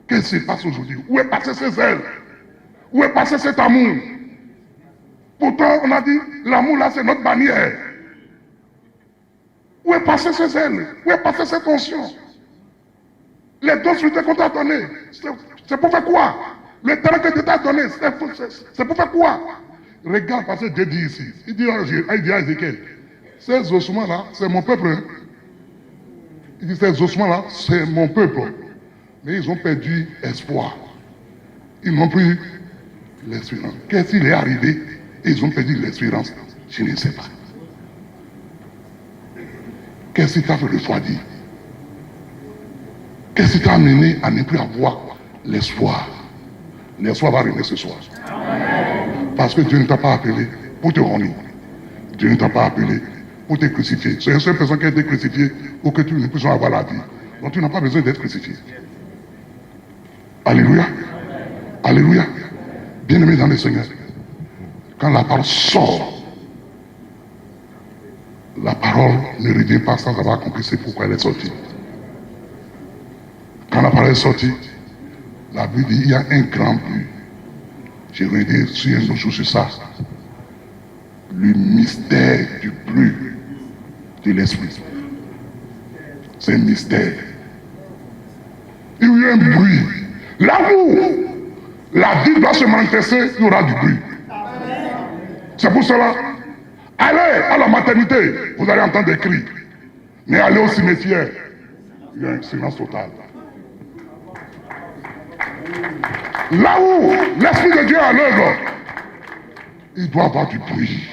Qu'est-ce qui se passe aujourd'hui? Où est passé ce zèle? Où est passé cet amour? Pourtant, on a dit, l'amour là, c'est notre bannière. Où est passé ce zèle? Où est passé cette conscience? Les dons spirituels qu'on t'a donnés, c'est pour faire quoi? Le terrain que Dieu t'a donné, c'est pour faire quoi? Regarde, parce que Dieu dit ici, il dit à Ézéchiel, ces ossements-là, c'est mon peuple. Il dit, ces ossements-là, c'est mon peuple. Mais ils ont perdu espoir. Ils n'ont plus l'espérance. Qu'est-ce qui est arrivé? Ils ont perdu l'espérance. Je ne sais pas. Qu'est-ce qui t'a fait refroidir? Qu'est-ce qui t'a amené à ne plus avoir l'espoir? L'espoir va revenir ce soir. Parce que Dieu ne t'a pas appelé pour te rendre. Dieu ne t'a pas appelé pour te crucifier. C'est une seule personne qui a été crucifiée pour que tu ne puisses avoir la vie. Donc tu n'as pas besoin d'être crucifié. Alléluia. Alléluia. Bien-aimé dans le Seigneur, quand la parole sort, la parole ne revient pas sans avoir compris c'est pourquoi elle est sortie. Quand la parole est sortie, la Bible dit il y a un grand but. Je reviens sur un autre jour sur ça. Le mystère du bruit de l'esprit. C'est un mystère. Il y a eu un bruit. Là où la vie doit se manifester, il y aura du bruit. C'est pour cela, allez à la maternité, vous allez entendre des cris. Mais allez au cimetière, il y a un silence total. Là où l'Esprit de Dieu est à l'œuvre, il doit y avoir du bruit.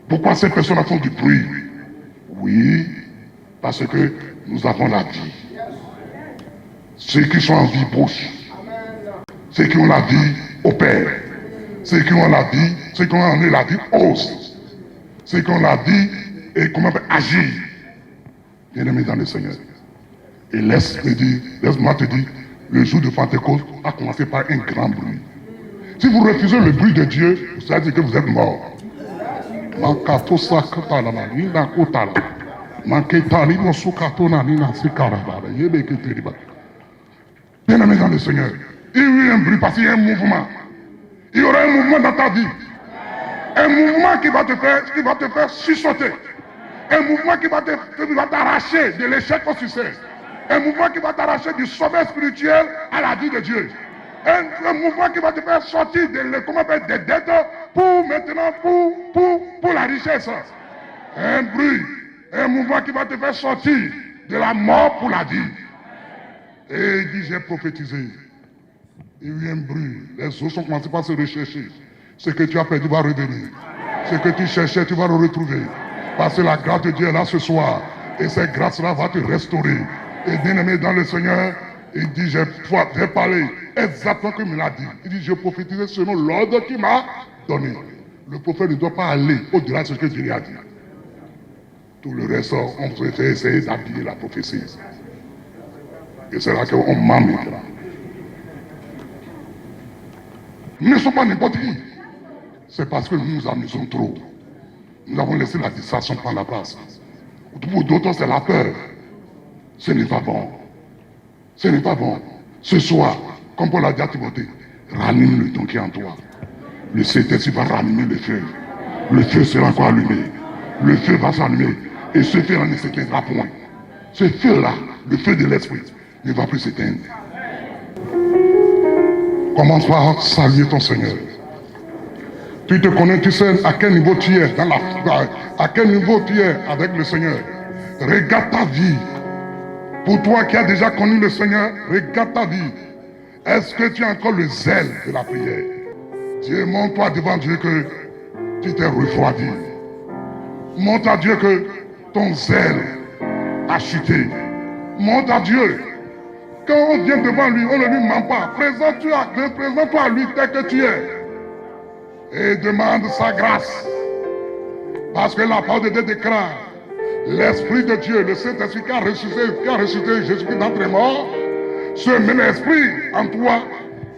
Pourquoi ces personnes font du bruit? Oui, parce que nous avons la vie. Ceux qui sont en vie bouche, ceux qui ont la vie opèrent, ceux qui ont la vie, ceux qui ont la vie osent, ceux qui ont la vie et comment agir. Bien-aimé dans le Seigneur. Et laisse-moi te dire, le jour de Pentecôte a commencé par un grand bruit. Si vous refusez le bruit de Dieu, vous savez que vous êtes mort. Bien-aimé dans le Seigneur, il y a eu un bruit parce qu'il y a un mouvement. Il y aura un mouvement dans ta vie. Un mouvement qui va te faire sursauter. Un mouvement qui va t'arracher de l'échec au succès. Un mouvement qui va t'arracher du sommet spirituel à la vie de Dieu. Un mouvement qui va te faire sortir des dettes pour maintenant, pour la richesse. Un bruit, un mouvement qui va te faire sortir de la mort pour la vie. Et il dit, j'ai prophétisé. Il y a eu un bruit. Les eaux sont commencées par se rechercher. Ce que tu as perdu va revenir. Ce que tu cherchais, tu vas le retrouver. Parce que la grâce de Dieu est là ce soir. Et cette grâce-là va te restaurer. Et bien-aimé dans le Seigneur, il dit, j'ai parlé exactement comme il a dit. Il dit, je prophétisais selon l'ordre qu'il m'a donné. Le prophète ne doit pas aller au-delà de ce que Dieu lui a dit. Tout le reste, on préfère essayer d'habiller la prophétie. Et c'est là qu'on ment maintenant. Nous ne sommes pas n'importe qui. C'est parce que nous nous amusons trop. Nous avons laissé la distraction prendre la place. Pour d'autres, c'est la peur. Ce n'est pas bon. Ce n'est pas bon. Ce soir, comme Paul a dit à Timothée, Ranime le don qui est en toi. Le Saint-Esprit va ranimer le feu. Le feu sera encore allumé. Le feu va s'allumer. Et ce feu-là ne s'éteindra point. Ce feu-là, le feu de l'Esprit, ne va plus s'éteindre. Commence par saluer ton Seigneur. Tu te connais, tu sais à quel niveau tu es à quel niveau tu es avec le Seigneur. Regarde ta vie. Pour toi qui as déjà connu le Seigneur, regarde ta vie. Est-ce que tu as encore le zèle de la prière? Dieu, montre-toi devant Dieu que tu t'es refroidi. Montre à Dieu que ton zèle a chuté. Montre à Dieu. Quand on vient devant lui, on ne lui ment pas. Présente-toi à lui tel que tu es. Et demande sa grâce. Parce que la parole de Dieu déclare, l'Esprit de Dieu, le Saint-Esprit qui a ressuscité Jésus-Christ d'entre les morts, ce même esprit en toi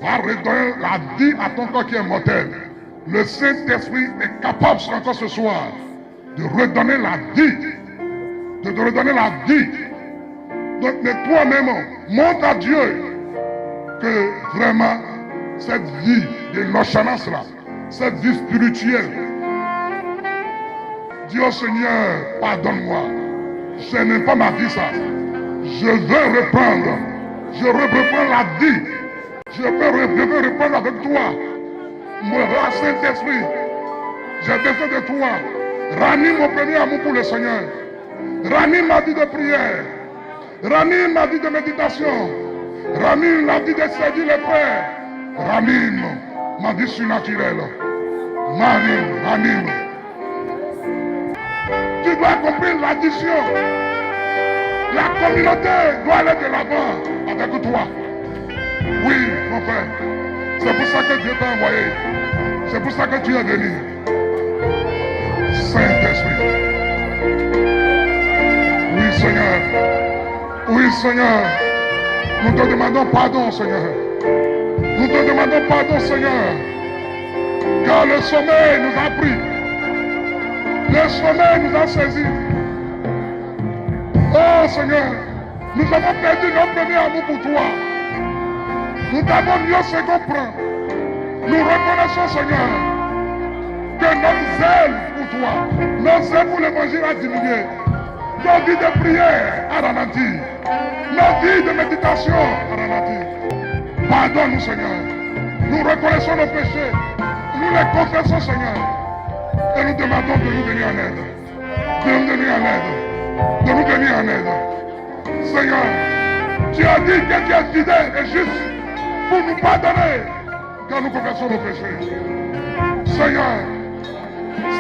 va redonner la vie à ton corps qui est mortel. Le Saint-Esprit est capable encore ce soir de redonner la vie. De te redonner la vie. Donc, mais toi-même, montre à Dieu que vraiment cette vie de nonchalance là, cette vie spirituelle, dis au Seigneur, pardonne-moi. Ce n'est pas ma vie ça. Je veux reprendre. Je veux reprendre la vie. Je veux reprendre avec toi. Mon Saint-Esprit, j'ai besoin de toi. Ranime mon premier amour pour le Seigneur. Ranime ma vie de prière. Ranime ma vie de méditation. Ranime la vie de servir les frères. Ranime ma vie surnaturelle. Ranime. Tu dois accomplir l'addition. La communauté doit aller de l'avant avec toi. Oui, mon frère. C'est pour ça que Dieu t'a envoyé. C'est pour ça que tu es venu. Saint-Esprit. Oui, Seigneur. Oui, Seigneur. Nous te demandons pardon, Seigneur. Nous te demandons pardon, Seigneur. Car le sommeil nous a pris. Le sommeil nous a saisis. Oh Seigneur, nous avons perdu notre premier amour pour toi. Nous t'avons mis au second plan. Nous reconnaissons, Seigneur, que notre zèle pour toi, notre zèle pour l'évangile a diminué. Notre vie de prière a ralenti. Notre vie de méditation a ralenti. Pardonne-nous, Seigneur. Nous reconnaissons nos péchés. Nous les confessons, Seigneur. Et nous demandons de nous venir en aide. De nous venir en aide. De nous venir en aide. Seigneur, tu as dit que tu es fidèle et juste pour nous pardonner quand nous confessons nos péchés. Seigneur,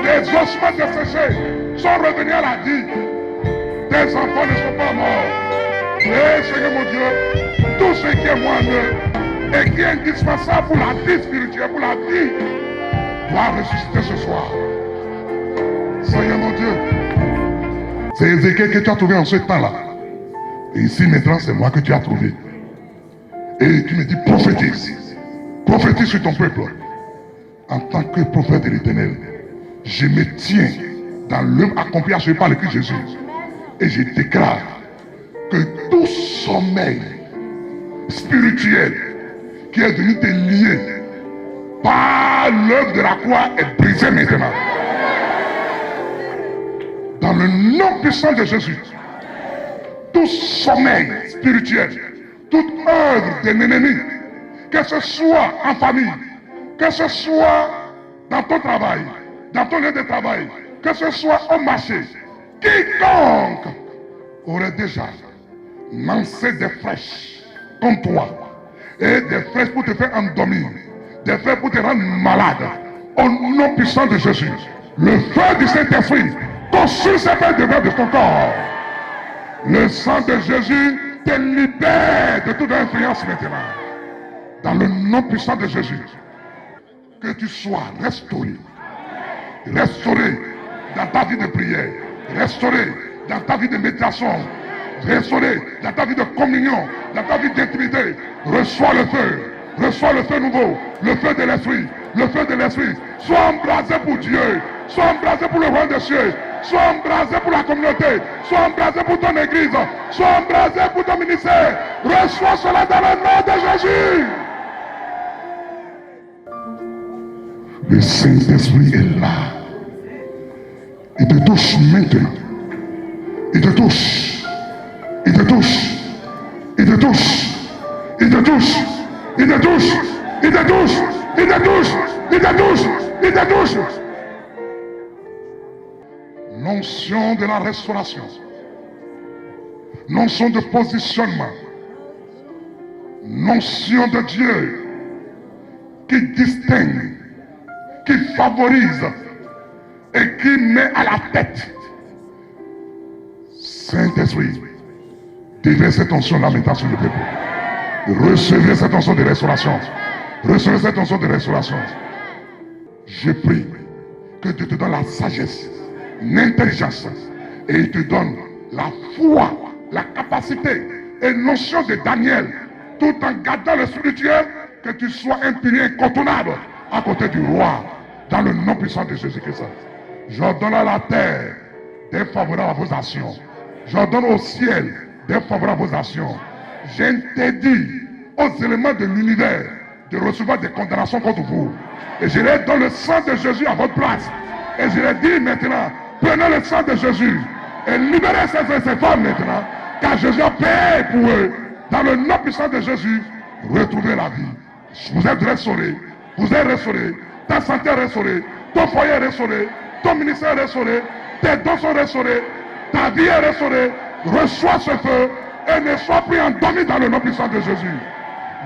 les ossements desséchés sont revenus à la vie. Tes enfants ne sont pas morts. Et Seigneur mon Dieu, tout ce qui est moi en eux et qui est indispensable pour la vie spirituelle, pour la vie, doit ressusciter ce soir. Seigneur mon Dieu, c'est Ézéchiel que tu as trouvé en ce temps-là. Et ici maintenant, c'est moi que tu as trouvé. Et tu me dis, prophétise. Prophétise sur ton peuple. En tant que prophète de l'Éternel, je me tiens dans l'œuvre accomplie achevée par le Christ Jésus. Et je déclare que tout sommeil spirituel qui est venu te lier par l'œuvre de la croix est brisé maintenant. Dans le nom puissant de Jésus, tout sommeil spirituel, toute œuvre de l'ennemi, que ce soit en famille, que ce soit dans ton travail, dans ton lieu de travail, que ce soit au marché, quiconque aurait déjà lancé des flèches comme toi, et des flèches pour te faire endormir, des flèches pour te rendre malade, au nom puissant de Jésus, le feu du Saint-Esprit consume ces flèches de ton corps. Le sang de Jésus te libère de toute influence maintenant. Dans le nom puissant de Jésus, que tu sois restauré. Restauré dans ta vie de prière. Restauré dans ta vie de méditation. Restauré dans ta vie de communion. Dans ta vie d'intimité. Reçois le feu. Reçois le feu nouveau. Le feu de l'esprit. Le feu de l'esprit. Sois embrasé pour Dieu. Sois embrasé pour le royaume des cieux. Sois embrasé pour la communauté. Sois embrasé pour ton église. Sois embrasé pour ton ministère. Reçois cela dans le nom de Jésus. Le Saint-Esprit est là. Il te touche maintenant. Il te touche. Il te touche. Il te touche. Il te touche. Il te touche. Il te touche. Il te touche. Il te touche. Il te touche. L'onction de la restauration. L'onction de positionnement. L'onction de Dieu qui distingue, qui favorise et qui met à la tête. Saint-Esprit, déversez cette onction-là maintenant sur le peuple. Recevez cette onction de restauration. Recevez cette onction de restauration. Je prie que Dieu te donne la sagesse, l'intelligence, et il te donne la foi, la capacité et l'onction de Daniel, tout en gardant le spirituel, que tu sois un pilier incontournable à côté du roi, dans le nom puissant de Jésus-Christ. J'ordonne à la terre d'être favorable à vos actions. J'ordonne au ciel d'être favorable à vos actions. J'interdis aux éléments de l'univers de recevoir des condamnations contre vous. Et je les donne le sang de Jésus à votre place. Et je les dis maintenant, prenez le sang de Jésus et libérez ces femmes maintenant, car Jésus a payé pour eux. Dans le nom puissant de Jésus, retrouvez la vie. Vous êtes restaurés. Vous êtes restaurés. Ta santé est restaurée. Ton foyer est restauré. Ton ministère est restauré. Tes dons sont restaurés. Ta vie est restaurée. Reçois ce feu et ne sois plus endormi dans le nom puissant de Jésus.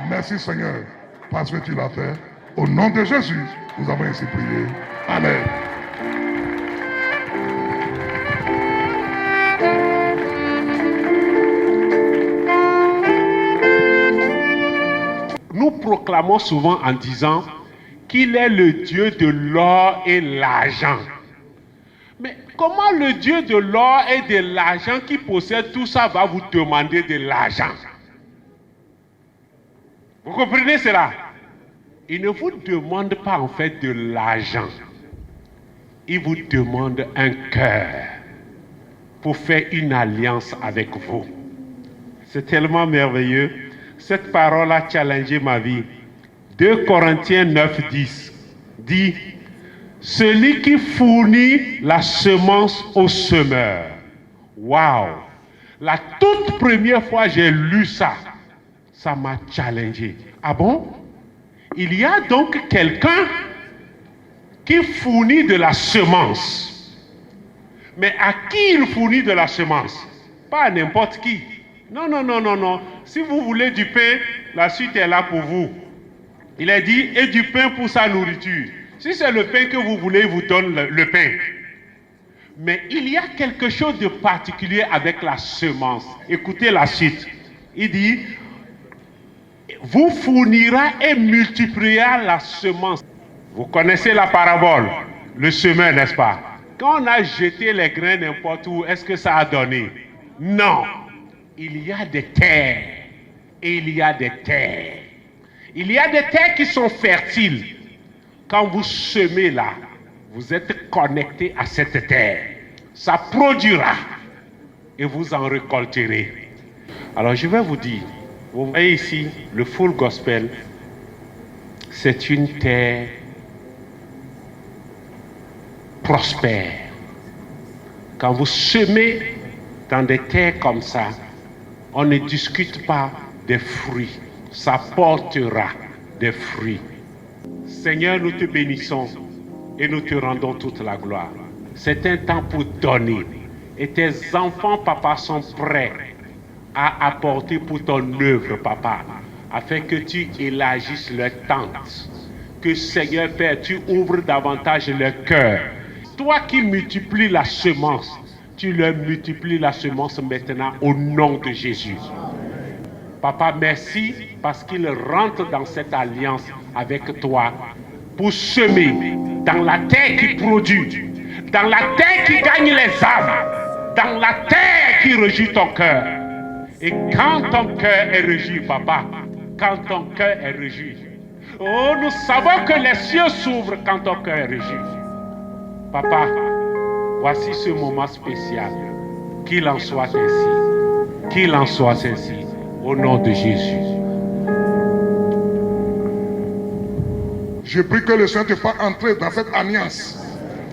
Merci Seigneur, parce que tu l'as fait. Au nom de Jésus, nous avons ainsi prié. Amen. Nous proclamons souvent en disant qu'il est le Dieu de l'or et l'argent. Mais comment le Dieu de l'or et de l'argent qui possède tout ça va vous demander de l'argent? Vous comprenez cela? Il ne vous demande pas en fait de l'argent. Il vous demande un cœur pour faire une alliance avec vous. C'est tellement merveilleux. Cette parole a challengé ma vie. 2 Corinthiens 9:10 dit: celui qui fournit la semence au semeur. Waouh! La toute première fois que j'ai lu ça, ça m'a challengé. Ah bon? Il y a donc quelqu'un qui fournit de la semence. Mais à qui il fournit de la semence? Pas à n'importe qui. Non, non, non, non, non. Si vous voulez du pain, la suite est là pour vous. Il a dit, et du pain pour sa nourriture. Si c'est le pain que vous voulez, il vous donne le pain. Mais il y a quelque chose de particulier avec la semence. Écoutez la suite. Il dit, vous fournira et multipliera la semence. Vous connaissez la parabole, le semeur, n'est-ce pas? Quand on a jeté les grains n'importe où, est-ce que ça a donné? Non. Il y a des terres et il y a des terres. Il y a des terres qui sont fertiles. Quand vous semez là, vous êtes connecté à cette terre. Ça produira et vous en récolterez. Alors je vais vous dire, vous voyez ici, le Full Gospel, c'est une terre prospère. Quand vous semez dans des terres comme ça, on ne discute pas des fruits. Ça portera des fruits. Seigneur, nous te bénissons et nous te rendons toute la gloire. C'est un temps pour donner. Et tes enfants, papa, sont prêts à apporter pour ton œuvre, papa, afin que tu élargisses leur tente. Que, Seigneur Père, tu ouvres davantage leur cœur. Toi qui multiplies la semence, tu leur multiplies la semence maintenant au nom de Jésus. Papa, merci parce qu'ils rentrent dans cette alliance avec toi pour semer dans la terre qui produit, dans la terre qui gagne les âmes, dans la terre qui réjouit ton cœur. Et quand ton cœur est réjoui, papa, quand ton cœur est réjoui, oh, nous savons que les cieux s'ouvrent quand ton cœur est réjoui. Papa, voici ce moment spécial. Qu'il en soit ainsi. Qu'il en soit ainsi. Au nom de Jésus. Je prie que le Seigneur te fasse entrer dans cette alliance.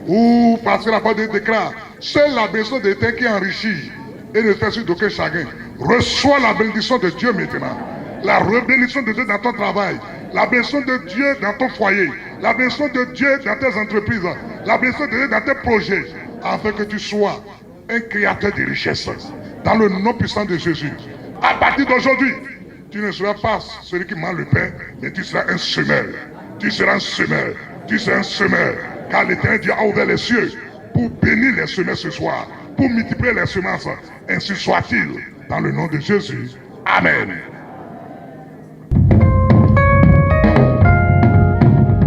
Ou parce que la parole de Dieu déclare, seule la bénédiction de Dieu qui enrichit et ne fait sur d'aucun chagrin. Reçois la bénédiction de Dieu maintenant. La bénédiction de Dieu dans ton travail. La bénédiction de Dieu dans ton foyer. La bénédiction de Dieu dans tes entreprises. La bénédiction de Dieu dans tes projets. Afin que tu sois un créateur de richesses. Dans le nom puissant de Jésus. À partir d'aujourd'hui, tu ne seras pas celui qui mange le pain, mais tu seras un semeur. Tu seras un semeur. Tu seras un semeur. Car l'Éternel Dieu a ouvert les cieux pour bénir les semeurs ce soir, pour multiplier les semences. Ainsi soit-il, dans le nom de Jésus. Amen.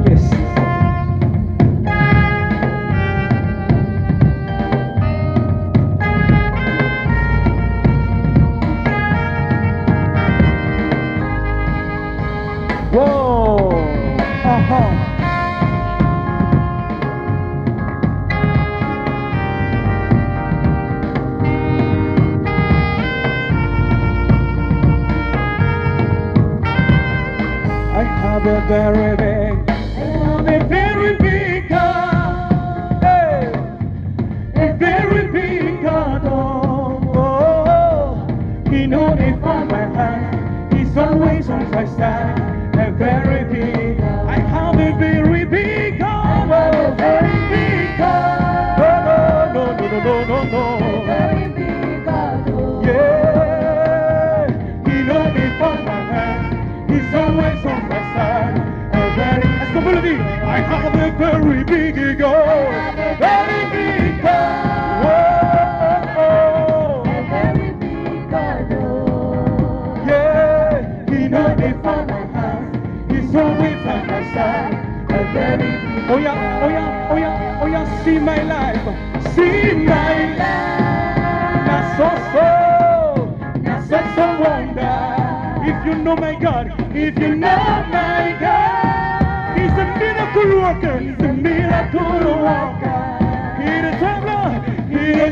Yes. Whoa. Uh-huh. I have a very big God, hey, a very big God, He knows me from my heart, He's always on my side, a very big God. I have a very big God, a very big God, no, a very big God, yeah, He knows me from my heart, He's always on my side. Est-ce qu'on peut le dire? I have a very big God. Very big God. Whoa. A very big God. Yeah. He knows me from my heart. He's always on my side. A very big God. Oh yeah, oh yeah, oh yeah, oh yeah. See my life. See my life. Not so wonder. If you know my God, if you know my God, He's a miracle worker, He's a miracle worker. He is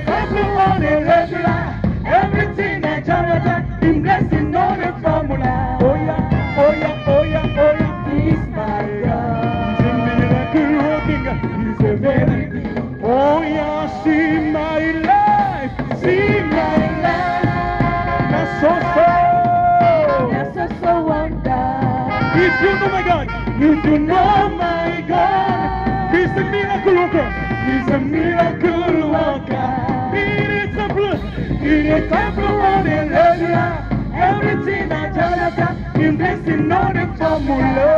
able on the regular. Everything I try, He's blessing on the formula. Oh yeah, oh yeah, oh yeah, oh yeah. He's my God. He's a miracle working, He's a very big. Oh yeah, see my life, see my life. Not so wonder. If you know my God, if you know my God, He's a miracle worker, He's a miracle worker. He is able on the area. Everything I tell you, He's blessing on the formula.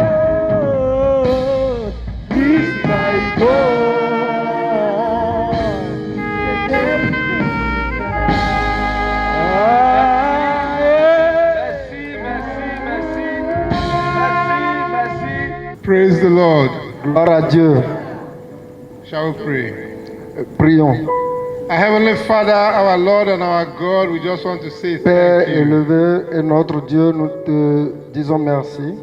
He's my God. Praise the Lord. Gloire à Dieu. Shall we pray? Prions. Our Heavenly Father, our Lord and our God, we just want to say Père thank you. élevé et notre Dieu, nous te disons merci.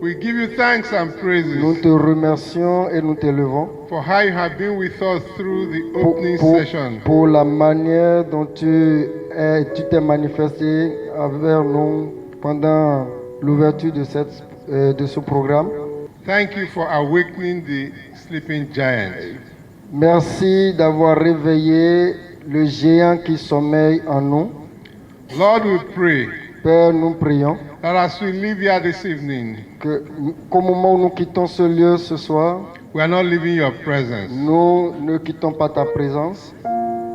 We give you thanks and praises Nous te remercions et nous t'élevons for how you have been with us through the opening session. pour la manière dont tu t'es manifesté envers nous pendant l'ouverture de ce programme. Thank you for awakening the sleeping giant. Merci d'avoir réveillé le géant qui sommeille en nous. Lord, we pray Père, nous prions that as we leave here this evening, qu'au moment où nous quittons ce lieu ce soir, we are not leaving your presence. nous ne quittons pas ta présence.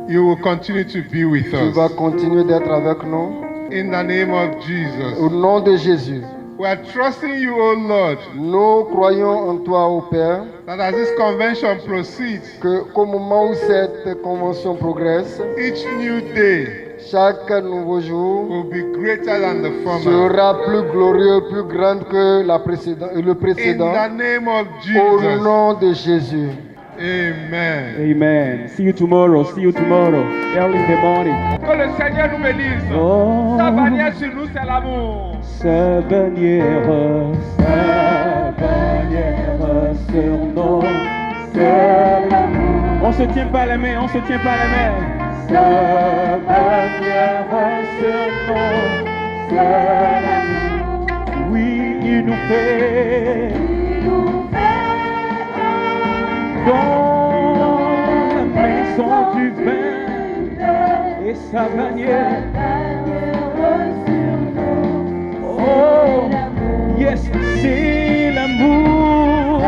You will continue to be with Tu vas us. continuer d'être avec nous. In the name of Au Jesus. nom de Jésus, We are trusting you, O Lord, nous croyons en toi, ô Père, that as this convention proceeds, qu'au moment où cette convention progresse, each new day chaque nouveau jour will be greater than the former. sera plus glorieux, plus grand que le In précédent. the name of Au Jesus. nom de Jésus. Amen. Amen. See you tomorrow. See you tomorrow. Early in the morning. Que le Seigneur nous bénisse. Oh, Sa bannière sur nous, c'est l'amour. sa bannière sur nous, c'est l'amour. On se tient pas la main, on se tient pas la main. Sa bannière sur nous, c'est l'amour. Oui, il nous fait dans la maison du vin et sa bannière. Oh, yes, c'est l'amour.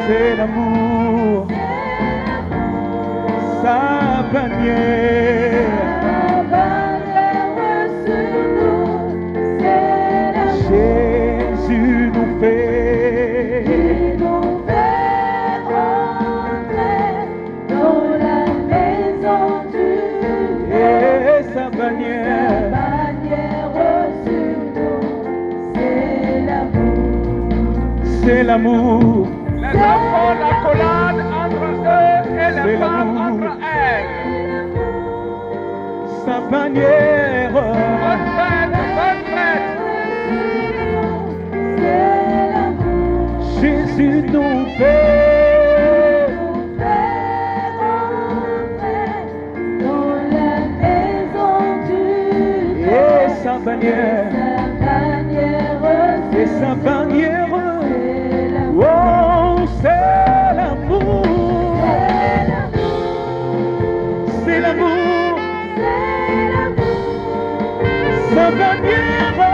C'est l'amour. Sa bannière. Jésus nous fait entrer dans la maison du Dieu. Et sa bannière sur nous, c'est l'amour. C'est l'amour. Les enfants, la collade entre eux et les femmes entre elles. Sa bannière. Bonne fête, bonne fête. Jésus nous fait entrer dans la maison du Dieu. Et sa bannière. Et sa bannière. Oh, c'est l'amour. C'est l'amour. Sa bannière.